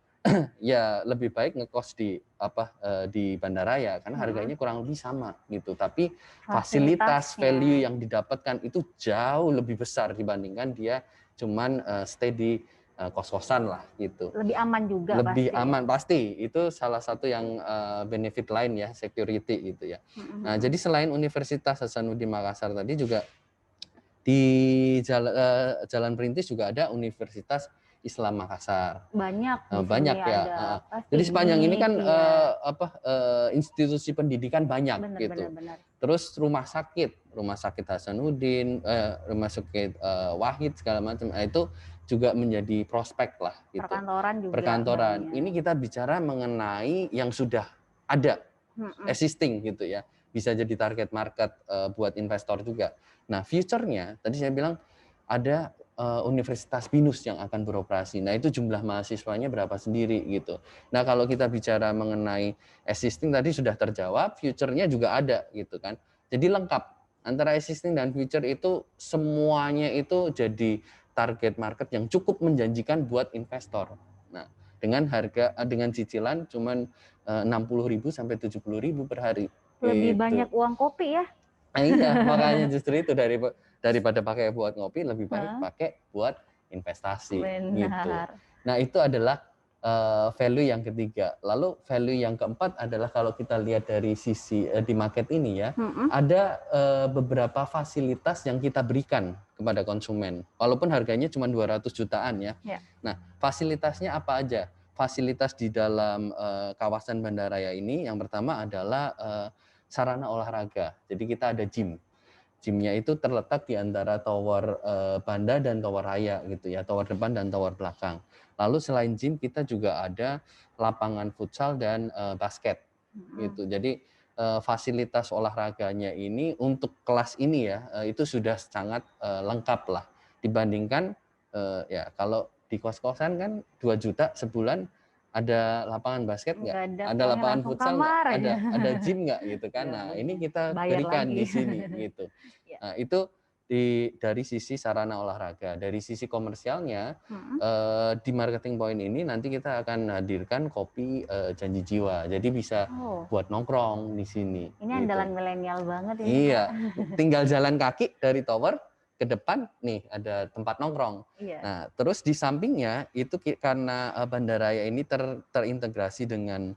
ya lebih baik ngekos di bandaraya karena harganya kurang lebih sama gitu. Tapi fasilitas value yang didapatkan itu jauh lebih besar dibandingkan dia cuman stay di kos-kosan lah gitu. Lebih aman juga Lebih pasti. aman pasti. Itu salah satu yang benefit lain ya, security gitu ya. Nah, jadi selain Universitas Hasanuddin Makassar tadi juga di Jalan Perintis juga ada Universitas Islam Makassar. Banyak di banyak sini ya. ada Jadi sepanjang ini kan ya. institusi pendidikan banyak Benar, gitu. benar. Terus rumah sakit Hasanuddin, rumah sakit Wahid segala macam, itu juga menjadi prospek lah gitu. Perkantoran juga. Perkantoran. Banyak. Ini kita bicara mengenai yang sudah ada, existing gitu ya. Bisa jadi target market buat investor juga. Nah, future-nya tadi saya bilang ada Universitas BINUS yang akan beroperasi. Nah, itu jumlah mahasiswanya berapa sendiri gitu. Nah, kalau kita bicara mengenai existing tadi sudah terjawab, future-nya juga ada gitu kan. Jadi lengkap. Antara existing dan future itu semuanya itu jadi target market yang cukup menjanjikan buat investor. Nah, dengan cicilan cuman 60.000 sampai 70.000 per hari. Lebih gitu. banyak uang kopi ya. Iya, makanya justru itu daripada pakai buat ngopi lebih baik pakai buat investasi. Benar. Gitu. Nah, itu adalah value yang ketiga. Lalu value yang keempat adalah kalau kita lihat dari sisi di market ini ya, ada beberapa fasilitas yang kita berikan kepada konsumen. Walaupun harganya cuma 200 jutaan ya. Nah, fasilitasnya apa aja? Fasilitas di dalam kawasan bandaraya ini yang pertama adalah sarana olahraga. Jadi kita ada gym. Gymnya itu terletak di antara tower Banda dan tower Raya gitu ya, tower depan dan tower belakang. Lalu selain gym kita juga ada lapangan futsal dan basket gitu. Jadi fasilitas olahraganya ini untuk kelas ini ya itu sudah sangat lengkap lah dibandingkan ya kalau di kos-kosan kan 2 juta sebulan. Ada lapangan basket nggak? Ada lapangan futsal nggak? Ada gym nggak gitu kan? Nah, ini kita berikan di sini gitu. Nah, itu dari sisi sarana olahraga. Dari sisi komersialnya, di marketing point ini nanti kita akan hadirkan kopi Janji Jiwa. Jadi bisa buat nongkrong di sini. Ini andalan milenial banget ini. Iya, tinggal jalan kaki dari tower ke depan nih ada tempat nongkrong. Nah, terus di sampingnya itu karena bandaraya ini terintegrasi dengan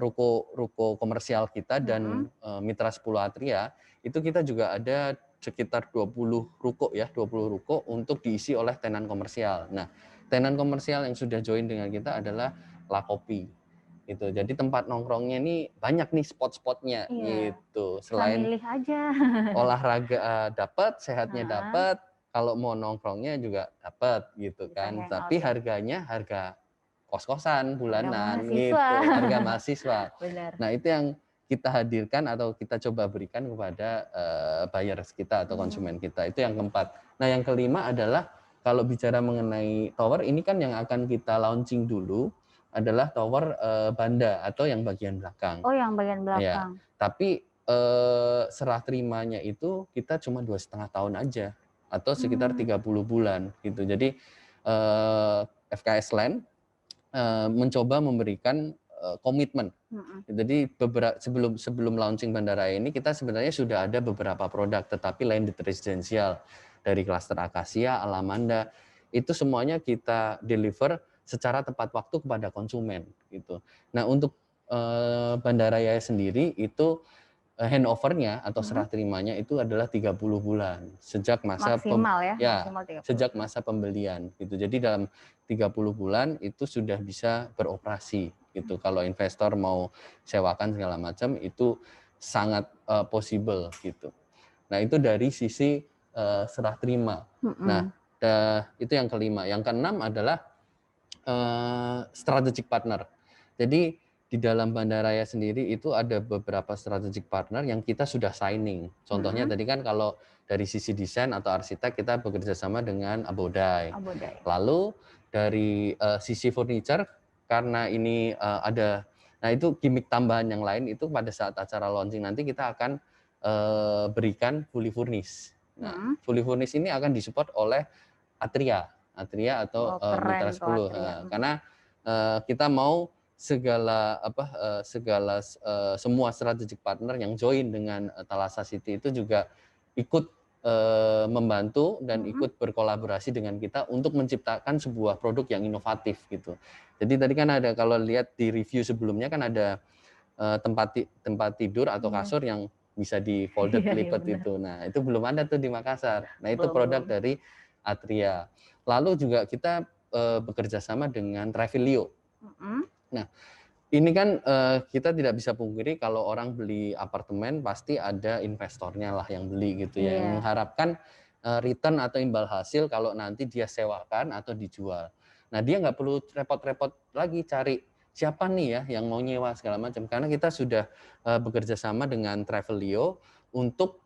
ruko komersial kita dan Mitra 10 Atria, itu kita juga ada sekitar 20 ruko ya, 20 ruko untuk diisi oleh tenan komersial. Nah, tenan komersial yang sudah join dengan kita adalah La Kopi. Gitu. Jadi tempat nongkrongnya ini banyak nih spot-spotnya gitu. Selain milih aja. olahraga dapat, sehatnya dapat, kalau mau nongkrongnya juga dapat gitu kan. Tapi harganya harga kos-kosan bulanan gitu, harga mahasiswa. Benar. Nah, itu yang kita hadirkan atau kita coba berikan kepada buyers kita atau konsumen kita. Itu yang keempat. Nah, yang kelima adalah kalau bicara mengenai tower ini kan yang akan kita launching dulu adalah tower Banda atau yang bagian belakang. Oh, yang bagian belakang. Ya, tapi serah terimanya itu kita cuma 2,5 tahun aja atau sekitar 30 bulan gitu. Jadi FKS Land mencoba memberikan komitmen. Jadi sebelum launching Bandaraya ini kita sebenarnya sudah ada beberapa produk, tetapi landed residential dari klaster Akasia, Alamanda, itu semuanya kita deliver secara tepat waktu kepada konsumen gitu. Nah, untuk Bandaraya sendiri itu handover-nya atau serah terimanya itu adalah 30 bulan sejak masa maksimal maksimal 30 sejak masa pembelian gitu. Jadi dalam 30 bulan itu sudah bisa beroperasi gitu. Kalau investor mau sewakan segala macam itu sangat possible gitu. Nah, itu dari sisi serah terima. Nah, itu yang kelima. Yang keenam adalah strategic partner. Jadi di dalam Bandaraya sendiri itu ada beberapa strategic partner yang kita sudah signing. Contohnya tadi kan kalau dari sisi desain atau arsitek kita bekerja sama dengan Abodai. Lalu dari sisi furniture karena ini ada, nah itu gimmick tambahan yang lain itu pada saat acara launching nanti kita akan berikan fully furnished. Nah, fully furnished ini akan disupport oleh Atria atau Mitra 10. Karena kita mau semua strategic partner yang join dengan Thalassa City itu juga ikut membantu dan ikut berkolaborasi dengan kita untuk menciptakan sebuah produk yang inovatif gitu. Jadi tadi kan ada, kalau lihat di review sebelumnya kan ada tempat tidur atau kasur yang bisa di folded lipat itu. Nah, itu belum ada tuh di Makassar. Nah, itu produk dari Atria. Lalu juga kita bekerja sama dengan Travelio. Nah, ini kan kita tidak bisa pungkiri kalau orang beli apartemen pasti ada investornya lah yang beli gitu ya, yang mengharapkan return atau imbal hasil kalau nanti dia sewakan atau dijual. Nah, dia nggak perlu repot-repot lagi cari siapa nih ya yang mau nyewa segala macam, karena kita sudah bekerja sama dengan Travelio untuk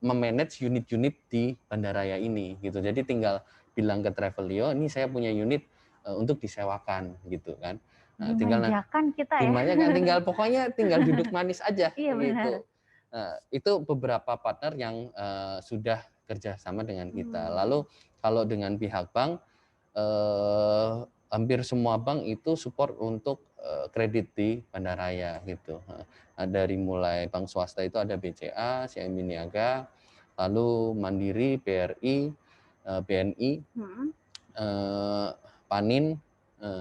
memanage unit-unit di Bandaraya ini gitu. Jadi tinggal bilang ke Travelio, ini saya punya unit untuk disewakan gitu kan. Nah, tinggal kita ya. Pokoknya tinggal duduk manis aja gitu. Nah, itu beberapa partner yang sudah kerjasama dengan kita. Lalu kalau dengan pihak bank, hampir semua bank itu support untuk kredit di Bandaraya gitu. Nah, dari mulai bank swasta itu ada BCA, CIMB Niaga, lalu Mandiri, BRI, BNI, Panin,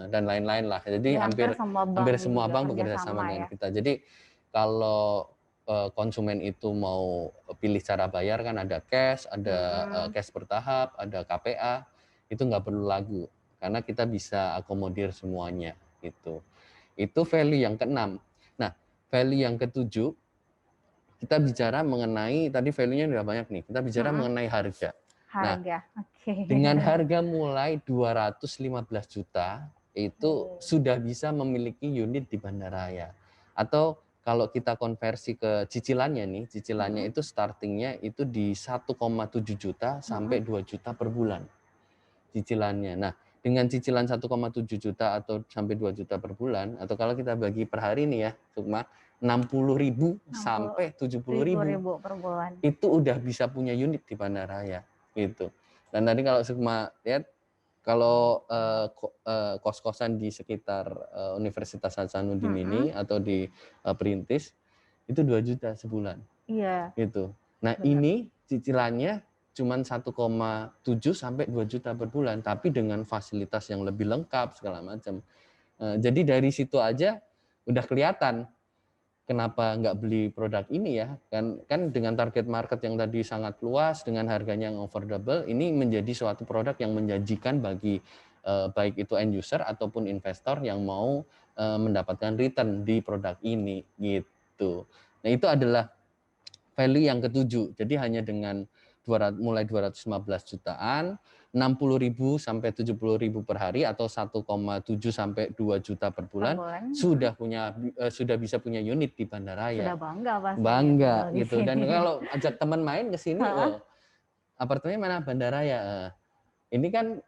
dan lain-lain lah. Jadi hampir semua bank bekerja sama dengan kita. Jadi kalau konsumen itu mau pilih cara bayar kan ada cash, ada cash bertahap, ada KPA, itu nggak perlu lagu karena kita bisa akomodir semuanya gitu. Itu value yang keenam. Nah, value yang ketujuh kita bicara mengenai, tadi value-nya udah banyak nih. Kita bicara mengenai harga. Nah, dengan harga mulai 215 juta itu sudah bisa memiliki unit di Bandaraya. Atau kalau kita konversi ke cicilannya nih, cicilannya itu startingnya itu di 1,7 juta sampai 2 juta per bulan cicilannya. Nah, dengan cicilan 1,7 juta atau sampai 2 juta per bulan, atau kalau kita bagi per hari nih ya, Sukma, 60.000 sampai 70.000 per bulan. Itu udah bisa punya unit di Bandaraya gitu. Dan tadi kalau Sukma lihat, kalau kos-kosan di sekitar Universitas Hasanuddin ini atau di Perintis itu 2 juta sebulan. Iya. Gitu. Nah, ini cicilannya cuma 1,7 sampai 2 juta per bulan, tapi dengan fasilitas yang lebih lengkap segala macam. Jadi dari situ aja udah kelihatan kenapa nggak beli produk ini ya, kan dengan target market yang tadi sangat luas, dengan harganya yang affordable, ini menjadi suatu produk yang menjanjikan bagi baik itu end user ataupun investor yang mau mendapatkan return di produk ini gitu. Nah, itu adalah value yang ketujuh. Jadi hanya dengan mulai 215 jutaan, 60.000 sampai 70.000 per hari atau 1,7 sampai 2 juta per bulan, sudah bisa punya unit di Bandaraya. Sudah bangga pasti. Bangga gitu. Dan kalau ajak teman main ke sini, apartemennya mana? Bandaraya. Ini kan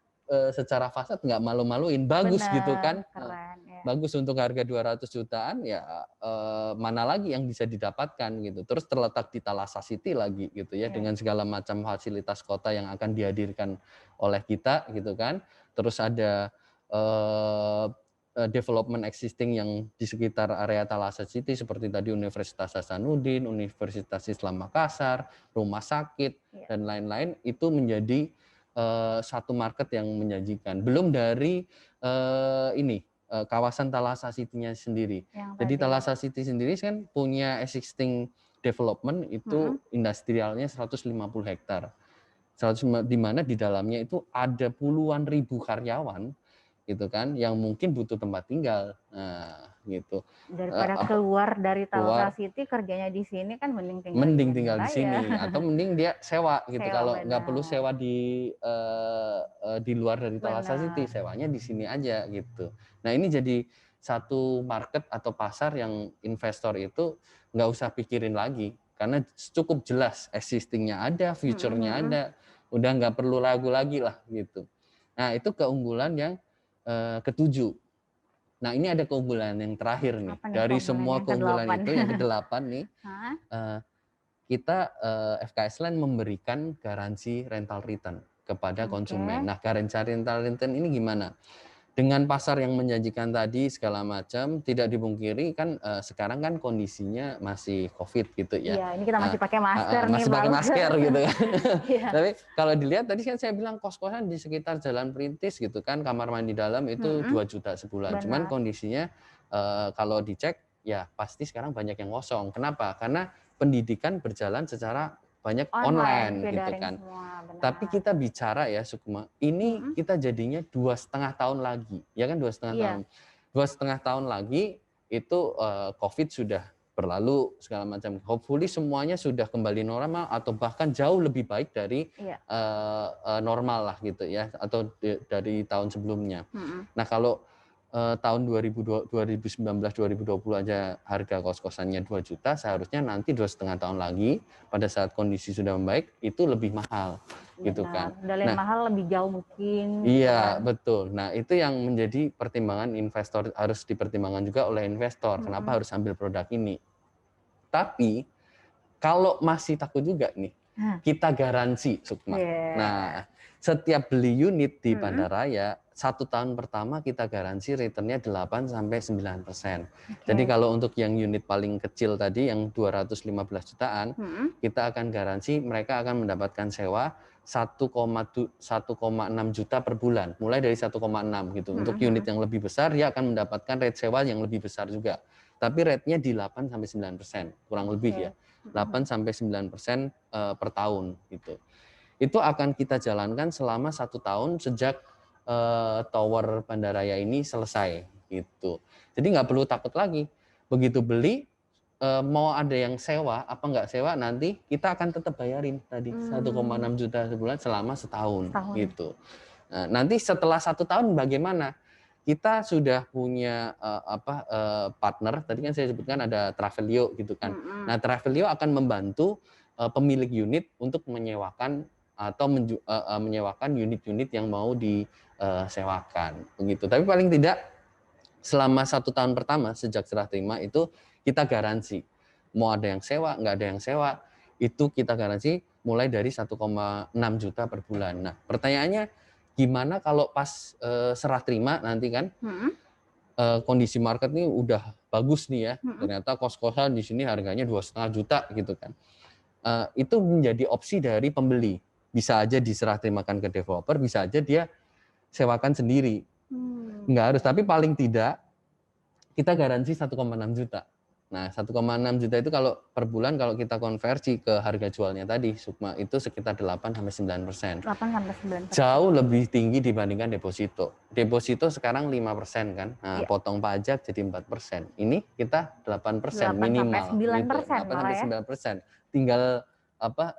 secara fasad nggak malu-maluin, bagus. Bener, gitu kan. Keren, ya. Bagus untuk harga 200 jutaan ya, mana lagi yang bisa didapatkan gitu. Terus terletak di Thalassa City lagi gitu ya, dengan segala macam fasilitas kota yang akan dihadirkan oleh kita gitu kan. Terus ada development existing yang di sekitar area Thalassa City seperti tadi Universitas Hasanuddin, Universitas Islam Makassar, rumah sakit dan lain-lain itu menjadi satu market yang menjanjikan. Belum dari kawasan Thalassa City-nya sendiri. Jadi Thalassa City sendiri kan punya existing development itu industrialnya 150 hektar. Di mana di dalamnya itu ada puluhan ribu karyawan gitu kan yang mungkin butuh tempat tinggal. Nah, gitu. Daripada keluar dari Thalassa City kerjanya di sini kan mending tinggal di sini atau mending dia sewa gitu. Kalau nggak perlu sewa di luar dari Thalassa City, sewanya di sini aja gitu. Nah, ini jadi satu market atau pasar yang investor itu nggak usah pikirin lagi karena cukup jelas existingnya ada, future-nya ada, udah nggak perlu ragu lagi lah gitu. Nah, itu keunggulan yang ketujuh. Nah, ini ada keunggulan yang terakhir nih. Dari semua keunggulan itu yang ke-8 nih, kita FKS Land memberikan garansi rental return kepada konsumen. Nah, garansi rental return ini gimana? Dengan pasar yang menjanjikan tadi segala macam, tidak dipungkiri kan sekarang kan kondisinya masih COVID gitu ya. Iya, ini kita masih pakai masker nih. Masih pakai masker gitu kan. Tapi kalau dilihat tadi kan saya bilang kos-kosan di sekitar Jalan Perintis gitu kan, kamar mandi dalam itu 2 juta sebulan. Benar. Cuman kondisinya kalau dicek ya pasti sekarang banyak yang kosong. Kenapa? Karena pendidikan berjalan secara banyak online gitu kan. Tapi kita bicara ya Sukma, ini kita jadinya 2,5 tahun lagi, ya kan 2,5 tahun. 2,5 tahun lagi itu COVID sudah berlalu segala macam. Hopefully semuanya sudah kembali normal atau bahkan jauh lebih baik dari normal lah gitu ya, atau dari tahun sebelumnya. Nah kalau tahun 2019-2020 aja harga kos-kosannya 2 juta, seharusnya nanti 2,5 tahun lagi pada saat kondisi sudah membaik itu lebih mahal. Gitu kan. Lebih mahal, lebih jauh mungkin. Iya, betul. Nah, itu yang menjadi pertimbangan investor, harus dipertimbangkan juga oleh investor. Kenapa harus ambil produk ini? Tapi kalau masih takut juga nih, kita garansi Sukma. Nah, setiap beli unit di Bandaraya 1 tahun pertama kita garansi returnnya 8-9%. Jadi kalau untuk yang unit paling kecil tadi yang 215 jutaan, kita akan garansi mereka akan mendapatkan sewa 1,6 juta per bulan, mulai dari 1,6 gitu. Untuk unit yang lebih besar dia akan mendapatkan rate sewa yang lebih besar juga. Tapi rate-nya di 8-9%, kurang lebih ya. 8-9% per tahun gitu. Itu akan kita jalankan selama 1 tahun sejak tower Bandaraya ini selesai gitu. Jadi nggak perlu takut lagi. Begitu beli mau ada yang sewa apa nggak sewa, nanti kita akan tetap bayarin tadi 1,6 juta sebulan selama setahun gitu. Nah, nanti setelah 1 tahun bagaimana? Kita sudah punya partner, tadi kan saya sebutkan ada Travelio gitu kan. Nah, Travelio akan membantu pemilik unit untuk menyewakan atau menyewakan unit-unit yang mau disewakan begitu. Tapi paling tidak selama 1 tahun pertama sejak serah terima itu kita garansi. Mau ada yang sewa, nggak ada yang sewa, itu kita garansi mulai dari 1,6 juta per bulan. Nah, pertanyaannya gimana kalau pas serah terima nanti kan kondisi market ini udah bagus nih ya. Ternyata kos-kosan di sini harganya 2,5 juta gitu kan. Itu menjadi opsi dari pembeli. Bisa aja diserah terimakan ke developer, bisa aja dia sewakan sendiri. Nggak harus, tapi paling tidak kita garansi 1,6 juta. Nah, 1,6 juta itu kalau per bulan kalau kita konversi ke harga jualnya tadi, Sukma, itu sekitar 8-9%. 8-9%. Jauh lebih tinggi dibandingkan deposito. Deposito sekarang 5% kan. Nah, potong pajak jadi 4%. Ini kita 8% minimal. 8-9%. Tinggal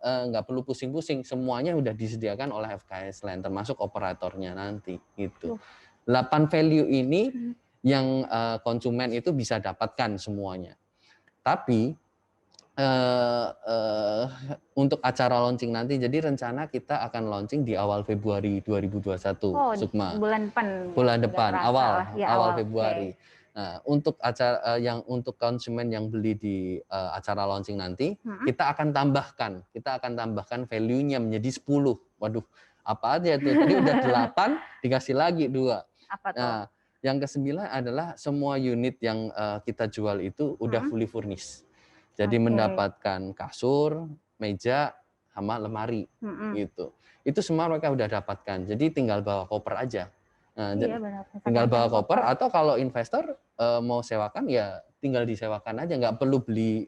nggak perlu pusing-pusing, semuanya udah disediakan oleh FKS Land termasuk operatornya nanti gitu. 8 value ini yang konsumen itu bisa dapatkan semuanya. Tapi untuk acara launching nanti, jadi rencana kita akan launching di awal Februari 2021, Sukma. Bulan depan, awal Februari. Nah, untuk acara untuk konsumen yang beli di acara launching nanti, kita akan tambahkan value-nya menjadi 10. Waduh, apa aja tuh? Tadi udah 8 dikasih lagi 2. Apa tuh? Nah, yang ke-9 adalah semua unit yang kita jual itu udah fully furnished. Jadi mendapatkan kasur, meja, sama lemari gitu. Itu semua mereka udah dapatkan. Jadi tinggal bawa koper aja. Nah, Iya benar. tinggal bawa koper atau kalau investor mau sewakan ya tinggal disewakan aja, nggak perlu beli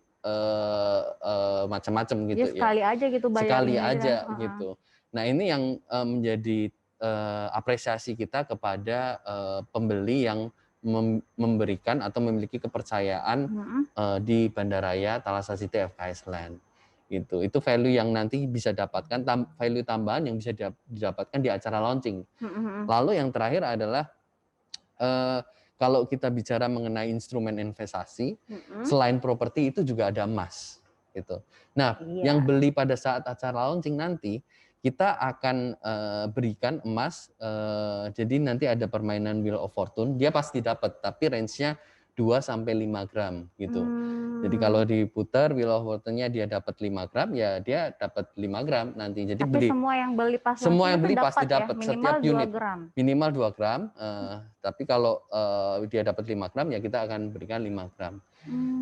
macam-macam gitu ya. Sekali aja gitu sekali bayarnya aja gitu. Nah ini yang menjadi apresiasi kita kepada pembeli yang memberikan atau memiliki kepercayaan di Bandaraya Thalassa City FKS Land. Gitu. Itu value yang nanti bisa dapatkan, value tambahan yang bisa didapatkan di acara launching. Lalu yang terakhir adalah kalau kita bicara mengenai instrumen investasi, selain properti itu juga ada emas. Gitu. Nah, yang beli pada saat acara launching nanti, kita akan berikan emas, jadi nanti ada permainan Wheel of Fortune, dia pasti dapat, tapi range-nya 2-5 gram gitu. Jadi kalau diputar Wheel of Fortune-nya dia dapat 5 gram, ya dia dapat 5 gram nanti. Jadi tapi semua yang beli pas pasti dapat ya? setiap unit. 2 gram. Minimal 2 gram, tapi kalau dia dapat 5 gram, ya kita akan berikan 5 gram.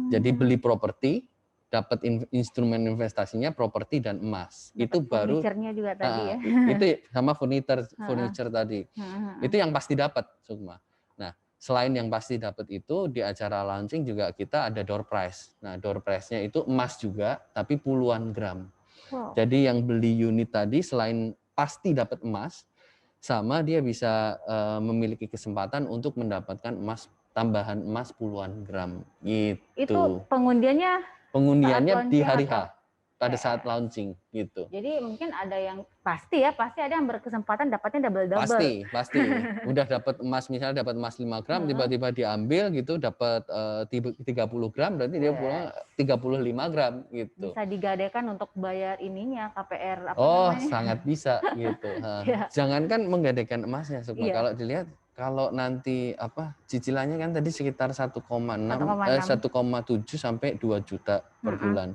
Jadi beli properti, dapat instrumen investasinya properti dan emas. Dapat itu baru furniture-nya juga tadi ya. Itu sama furniture tadi. Itu yang pasti dapat, Sukma. Nah, selain yang pasti dapat itu, di acara launching juga kita ada door prize. Nah, door prize-nya itu emas juga, tapi puluhan gram. Jadi yang beli unit tadi selain pasti dapat emas, sama dia bisa memiliki kesempatan untuk mendapatkan tambahan emas puluhan gram gitu. Itu pengundiannya di hari H pada saat launching gitu. Jadi mungkin ada yang pasti ada yang berkesempatan dapatnya double. Pasti. Udah dapat emas, misalnya dapat emas 5 gram, tiba-tiba diambil gitu dapat 30 gram, berarti dia pulang 35 gram gitu. Bisa digadaikan untuk bayar ininya KPR namanya? Sangat bisa gitu. Jangankan menggadaikan emasnya, Sukma. Kalau dilihat kalau nanti cicilannya kan tadi sekitar 1,7 sampai 2 juta per bulan.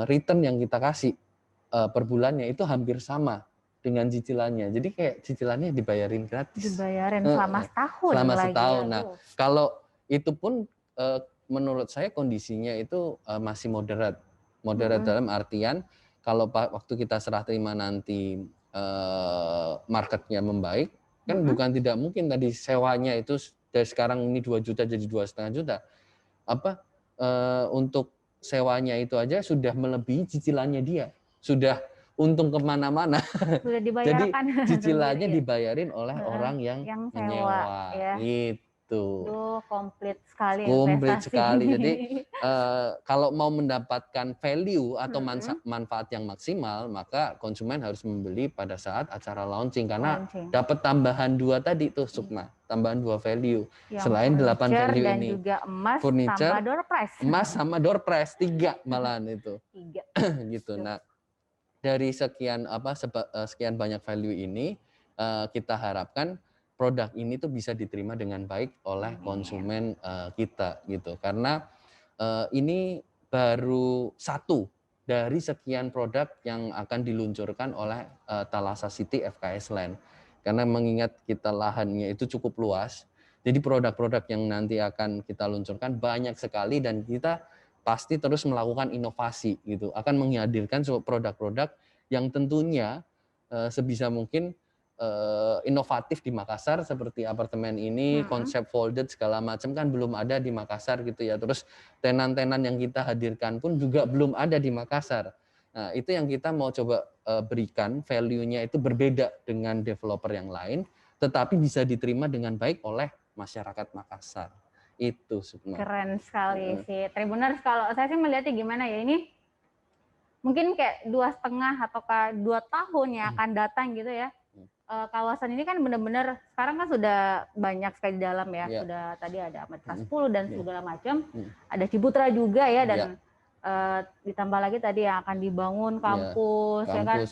Return yang kita kasih per bulannya itu hampir sama dengan cicilannya. Jadi kayak cicilannya dibayarin gratis. Dibayarin selama setahun. Selama setahun. Nah, kalau itu pun menurut saya kondisinya itu masih moderat. Moderat dalam artian kalau waktu kita serah terima nanti marketnya membaik, kan bukan tidak mungkin tadi sewanya itu dari sekarang ini 2 juta jadi 2,5 juta. Untuk sewanya itu aja sudah melebihi cicilannya dia. Sudah untung kemana-mana. Sudah dibayarkan. Jadi cicilannya dibayarin oleh orang yang menyewa. Gitu. Komplit sekali. Komplit sekali. Jadi kalau mau mendapatkan value atau manfaat yang maksimal, maka konsumen harus membeli pada saat acara launching karena dapat tambahan 2 tadi tuh, Sukma. Tambahan 2 value. Selain 8 value dan ini. Dan juga emas furniture, sama door prize. Emas sama door prize 3 malahan itu. 3. Gitu. Nah, dari sekian banyak value ini kita harapkan produk ini tuh bisa diterima dengan baik oleh konsumen kita gitu. Karena ini baru satu dari sekian produk yang akan diluncurkan oleh Thalassa City FKS Land. Karena mengingat kita lahannya itu cukup luas, jadi produk-produk yang nanti akan kita luncurkan banyak sekali dan kita pasti terus melakukan inovasi gitu. Akan menghadirkan produk-produk yang tentunya sebisa mungkin inovatif di Makassar seperti apartemen ini, konsep folded segala macam kan belum ada di Makassar gitu ya. Terus tenan-tenan yang kita hadirkan pun juga belum ada di Makassar. Nah, itu yang kita mau coba berikan, value-nya itu berbeda dengan developer yang lain, tetapi bisa diterima dengan baik oleh masyarakat Makassar. Itu Sukma. Keren sekali sih. Tribuners, kalau saya sih melihatnya gimana ya, ini mungkin kayak 2,5 atau 2 tahun yang akan datang gitu ya. Kawasan ini kan benar-benar sekarang kan sudah banyak sekali di dalam ya. Sudah tadi ada Ahmad Trust 10 dan segala macam. Ada Ciputra juga ya dan ditambah lagi tadi yang akan dibangun kampus ya kan,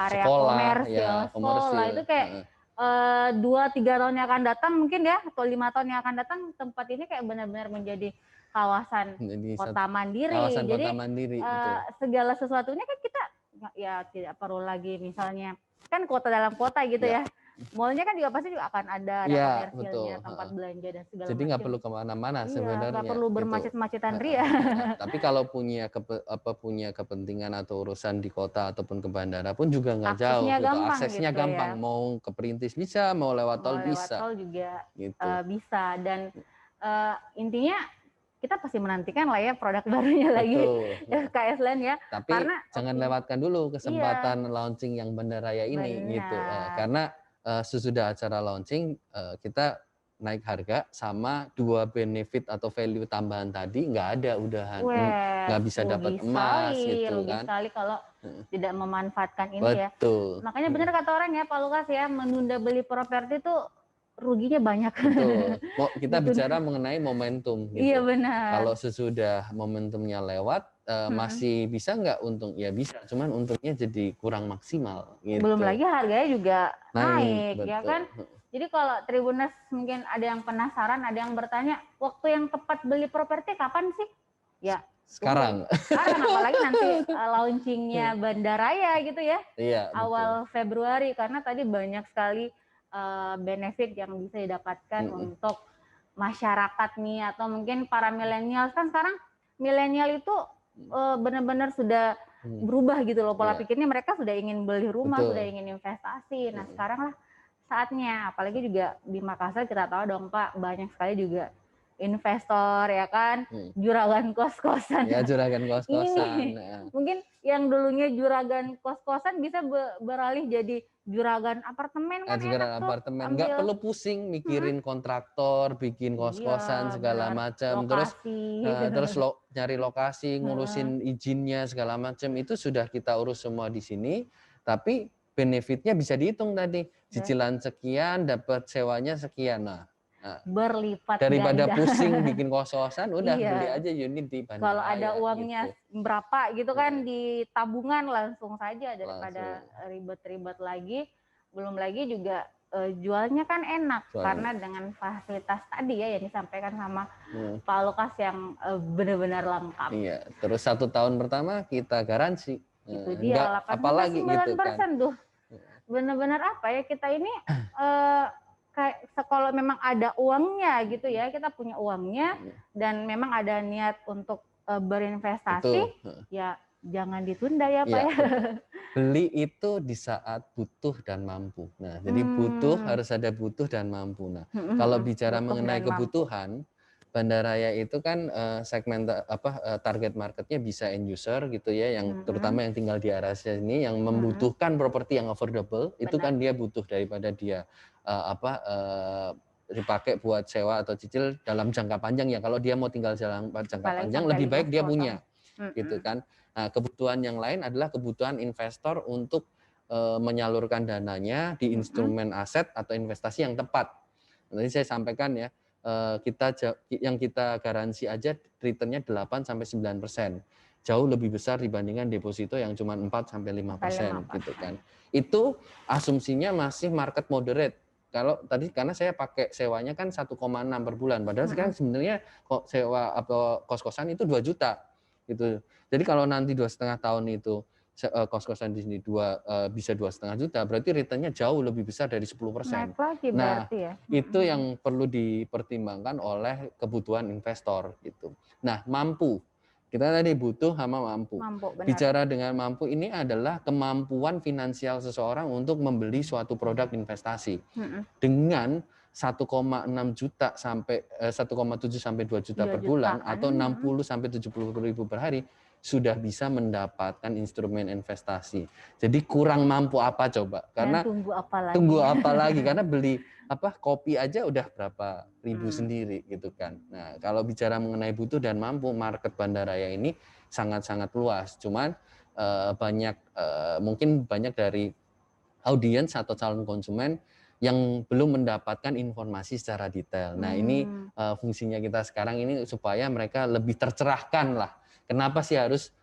area sekolah, komersil, sekolah itu kayak 2-3 tahun yang akan datang mungkin ya, atau 5 tahun yang akan datang, tempat ini kayak benar-benar menjadi kawasan kota mandiri. Jadi segala sesuatunya kan kita ya tidak perlu lagi misalnya kan kota dalam kota gitu ya. Mallnya kan juga pasti juga akan ada Iya, komersilnya, betul. tempat belanja dan segala Jadi nggak macam. perlu kemana-mana Iya, sebenarnya nggak perlu gitu. bermacet-macetan Ria. Tapi kalau punya kepentingan atau urusan di kota ataupun ke bandara pun juga nggak jauh Aksesnya gitu. gampang Aksesnya gitu ya. gampang. Mau ke Perintis bisa, mau lewat Mau tol lewat bisa tol juga gitu. bisa. Dan intinya kita pasti menantikan lah ya produk barunya lagi Betul. FKS Land ya. Tapi Karena jangan lewatkan dulu kesempatan iya, launching yang Bandaraya ini gitu. benar. Karena sesudah acara launching kita naik harga sama 2 benefit atau value tambahan tadi nggak ada udahan. Wah, Nggak bisa dapat rugi emas sekali, gitu rugi kan. sekali kalau tidak memanfaatkan ini ya. Betul. Makanya benar kata orang ya, Pak Lukas ya, menunda beli properti itu ruginya banyak. Betul. Kita Ditunda. bicara mengenai momentum Iya gitu. benar. Kalau sesudah momentumnya lewat, masih bisa nggak untung? Ya bisa, cuman untungnya jadi kurang maksimal gitu. Belum lagi harganya juga naik betul. ya kan. Jadi kalau Tribuners mungkin ada yang penasaran, ada yang bertanya, waktu yang tepat beli properti kapan sih? Ya sekarang. Sekarang apalagi nanti launchingnya Bandaraya gitu ya. Iya, awal Februari, karena tadi banyak sekali benefit yang bisa didapatkan untuk masyarakat nih, atau mungkin para milenial. Kan sekarang milenial itu benar-benar sudah berubah gitu loh pola pikirnya. Mereka sudah ingin beli rumah, sudah ingin investasi. Nah sekarang lah saatnya, apalagi juga di Makassar kita tahu dong Pak, banyak sekali juga investor ya kan, juragan kos-kosan. Ya, juragan kos-kosan. Mungkin yang dulunya juragan kos-kosan bisa beralih jadi juragan apartemen kan. Juragan apartemen, nggak perlu pusing mikirin kontraktor, bikin kos-kosan segala macam, terus nyari lokasi, ngurusin izinnya segala macam, itu sudah kita urus semua di sini. Tapi benefitnya bisa dihitung tadi, cicilan sekian, dapat sewanya sekian. Nah, berlipat daripada ganda. Pusing bikin kos-kosan, udah beli aja unit di Bandaraya. Kalau ada uangnya gitu. Berapa gitu kan di tabungan langsung saja, daripada ribet-ribet lagi. Belum lagi juga jualnya kan enak karena dengan fasilitas tadi ya yang disampaikan sama Pak Lukas yang benar-benar lengkap. Iya, terus 1 tahun pertama kita garansi. Itu dia 89% gitu kan. Tuh. Benar-benar apa ya, kita ini kayak kalau memang ada uangnya gitu ya, kita punya uangnya dan memang ada niat untuk berinvestasi, ya jangan ditunda ya Pak ya. Beli itu di saat butuh dan mampu. Nah, jadi harus ada butuh dan mampu. Nah, kalau bicara mengenai kebutuhan, Bandaraya itu kan segmen target marketnya bisa end user gitu ya, yang terutama yang tinggal di area sini yang membutuhkan properti yang affordable. Itu kan dia butuh daripada dia dipakai buat sewa atau cicil dalam jangka panjang ya. Kalau dia mau tinggal jangka panjang, lebih baik dia punya gitu kan. Nah, kebutuhan yang lain adalah kebutuhan investor untuk menyalurkan dananya di instrumen aset atau investasi yang tepat. Nanti saya sampaikan ya, yang kita garansi aja returnnya 8-9%. Jauh lebih besar dibandingkan deposito yang cuma 4-5% gitu kan. Itu asumsinya masih market moderate. Kalau tadi karena saya pakai sewanya kan 1,6 per bulan, padahal sekarang sebenarnya kok sewa atau kos-kosan itu 2 juta gitu. Jadi kalau nanti 2,5 tahun itu kos-kosan di sini bisa 2,5 juta, berarti returnnya jauh lebih besar dari 10%. Naik lagi berarti ya. Itu yang perlu dipertimbangkan oleh kebutuhan investor gitu. Nah, mampu. Kita tadi butuh sama mampu. Bicara dengan mampu ini adalah kemampuan finansial seseorang untuk membeli suatu produk investasi. Dengan 1,6 juta sampai 1,7 sampai 2 juta per bulan atau 60 sampai 70 ribu per hari sudah bisa mendapatkan instrumen investasi. Jadi kurang mampu apa coba? Karena tunggu apa lagi? Karena beli kopi aja udah berapa ribu sendiri gitu kan. Nah, kalau bicara mengenai butuh dan mampu, market Bandaraya ini sangat-sangat luas. Cuman mungkin banyak dari audiens atau calon konsumen yang belum mendapatkan informasi secara detail. Nah, ini fungsinya kita sekarang ini supaya mereka lebih tercerahkan lah. Kenapa sih harus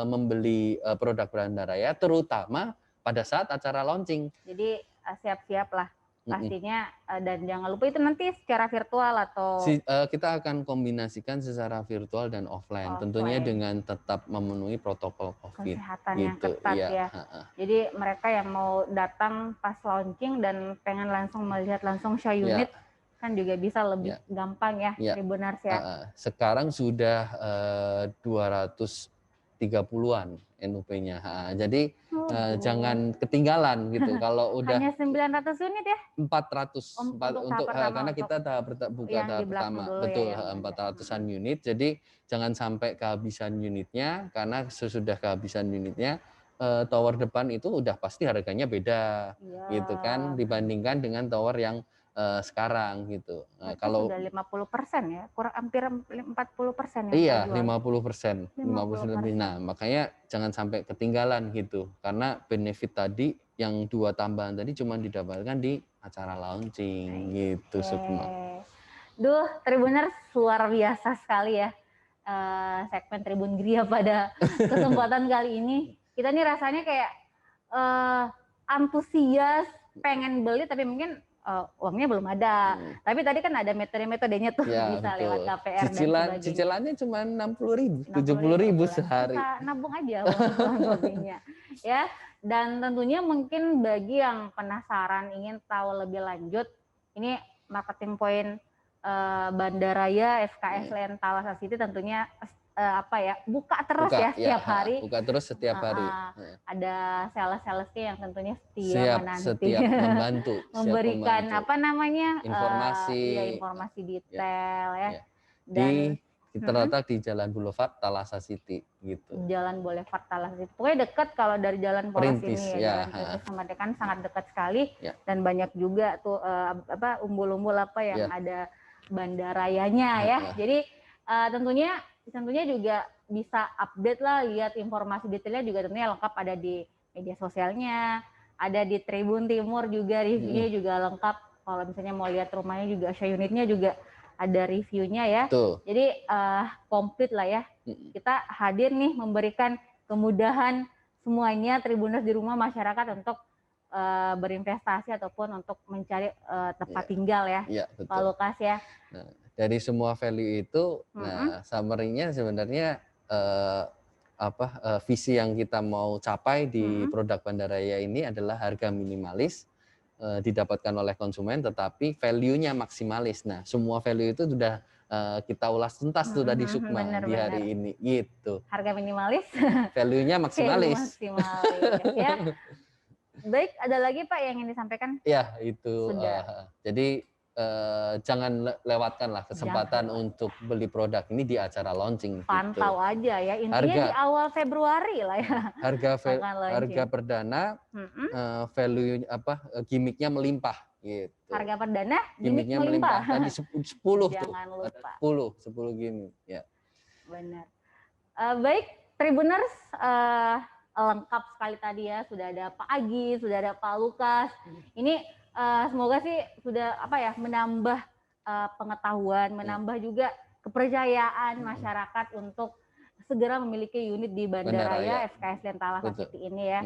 membeli produk Bandaraya, terutama pada saat acara launching. Jadi siap-siap lah pastinya, dan jangan lupa itu nanti secara virtual atau kita akan kombinasikan secara virtual dan offline, tentunya dengan tetap memenuhi protokol COVID kesehatan yang gitu. ketat Iya, ya. Jadi mereka yang mau datang pas launching dan pengen langsung melihat langsung show unit kan juga bisa lebih gampang ya, Tribuners ya. Sekarang sudah 230-an NUP-nya. Jadi jangan ketinggalan gitu. Kalau udah hanya 900 unit ya? 400 untuk karena kita buka tahap pertama. Betul, ya, 400-an unit. Jadi jangan sampai kehabisan unitnya, karena sesudah kehabisan unitnya tower depan itu udah pasti harganya beda gitu kan, dibandingkan dengan tower yang sekarang gitu. Kalau sudah 50% ya, kurang hampir 40% ya. Iya, 50%, 50% lebih. Nah, makanya jangan sampai ketinggalan gitu, karena benefit tadi yang 2 tambahan tadi cuma didapatkan di acara launching gitu, Sukma. Duh, Tribuners luar biasa sekali ya segmen Tribun Gria pada kesempatan kali ini. Kita nih rasanya kayak antusias pengen beli, tapi mungkin uangnya belum ada. Tapi tadi kan ada metodenya tuh, bisa betul. Lewat KPR dan sebagainya. Cicilannya cuma 60.000, 70.000 sehari. Bisa nabung aja uang ya. Dan tentunya mungkin bagi yang penasaran ingin tahu lebih lanjut, ini marketing point Bandaraya FKS Land Thalassa City tentunya buka terus setiap hari. Buka terus setiap hari. Ada sales-salesnya yang tentunya setia menanti, setiap membantu, memberikan informasi detail ya. Dan terletak di Jalan Boulevard Thalassa City gitu. Jalan Boulevard Thalassa City. Pokoknya dekat kalau dari Jalan Poros ini ya. Jalan Perintis sama kan sangat dekat sekali dan banyak juga tuh umbul-umbul yang ada bandarayanya ya. Jadi tentunya juga bisa update lah, lihat informasi detailnya juga tentunya lengkap ada di media sosialnya, ada di Tribun Timur juga, reviewnya juga lengkap. Kalau misalnya mau lihat rumahnya juga, show unitnya juga ada reviewnya ya. Jadi komplit lah ya. Kita hadir nih memberikan kemudahan semuanya Tribuners di rumah masyarakat untuk berinvestasi ataupun untuk mencari tempat tinggal ya. Pak Lukas ya. Nah, dari semua value itu, summary-nya sebenarnya visi yang kita mau capai di produk Bandaraya ini adalah harga minimalis didapatkan oleh konsumen, tetapi value-nya maksimalis. Nah, semua value itu sudah kita ulas tuntas tuh tadi Sukma di hari ini gitu. Harga minimalis, value-nya maksimalis. Ya. Baik, ada lagi Pak yang ingin disampaikan? Ya, itu. Jadi jangan lewatkanlah kesempatan untuk beli produk ini di acara launching. Pantau aja ya, intinya di awal Februari lah ya. Harga perdana, value gimmicknya melimpah gitu. Harga perdana, gimmicknya melimpah. Tadi 10 Jangan lupa. 10 gimmick ya. Benar. Baik, Tribuners, lengkap sekali tadi ya, sudah ada Pak Agi, sudah ada Pak Lukas. Ini semoga sih sudah menambah pengetahuan, menambah juga kepercayaan masyarakat untuk segera memiliki unit di Bandaraya FKS Land Thalassa City ini ya.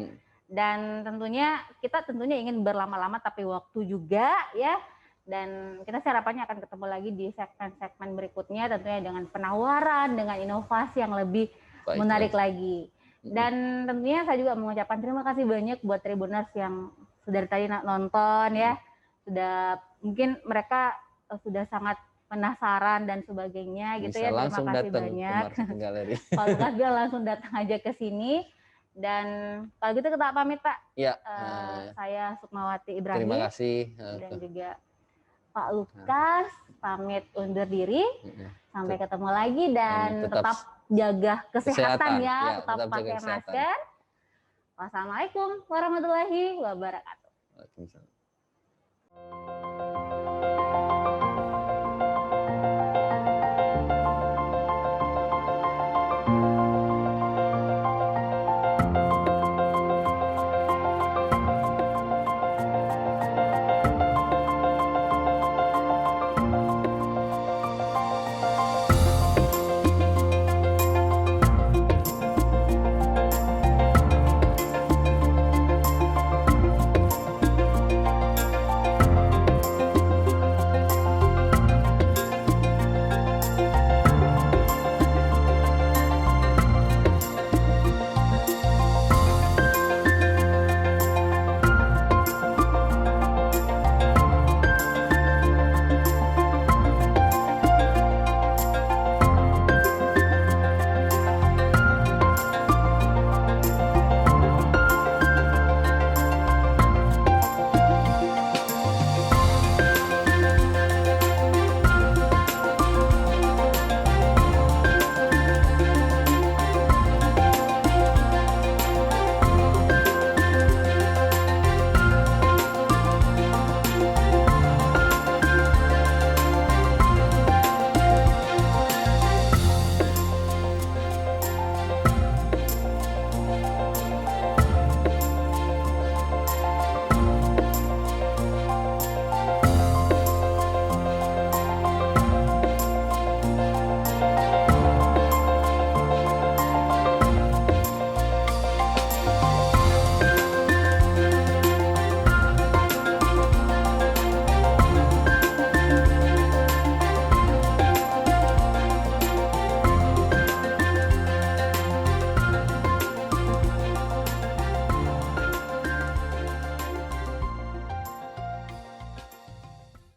Dan tentunya kita ingin berlama-lama tapi waktu juga ya. Dan kita harapannya akan ketemu lagi di segmen-segmen berikutnya, tentunya dengan penawaran, dengan inovasi yang lebih menarik lagi. Dan tentunya saya juga mengucapkan terima kasih banyak buat Tribuners yang dari tadi nonton ya, mungkin mereka sudah sangat penasaran dan sebagainya gitu ya. Terima kasih banyak. Pak Lukas bilang langsung datang aja ke sini. Dan kalau gitu kita pamit Pak. Ya. Saya Sukmawati Ibrahim. Terima kasih. Dan juga Pak Lukas pamit undur diri. Sampai ketemu lagi dan tetap jaga kesehatan ya, tetap pakai masker. Wassalamualaikum warahmatullahi wabarakatuh. Waalaikumsalam.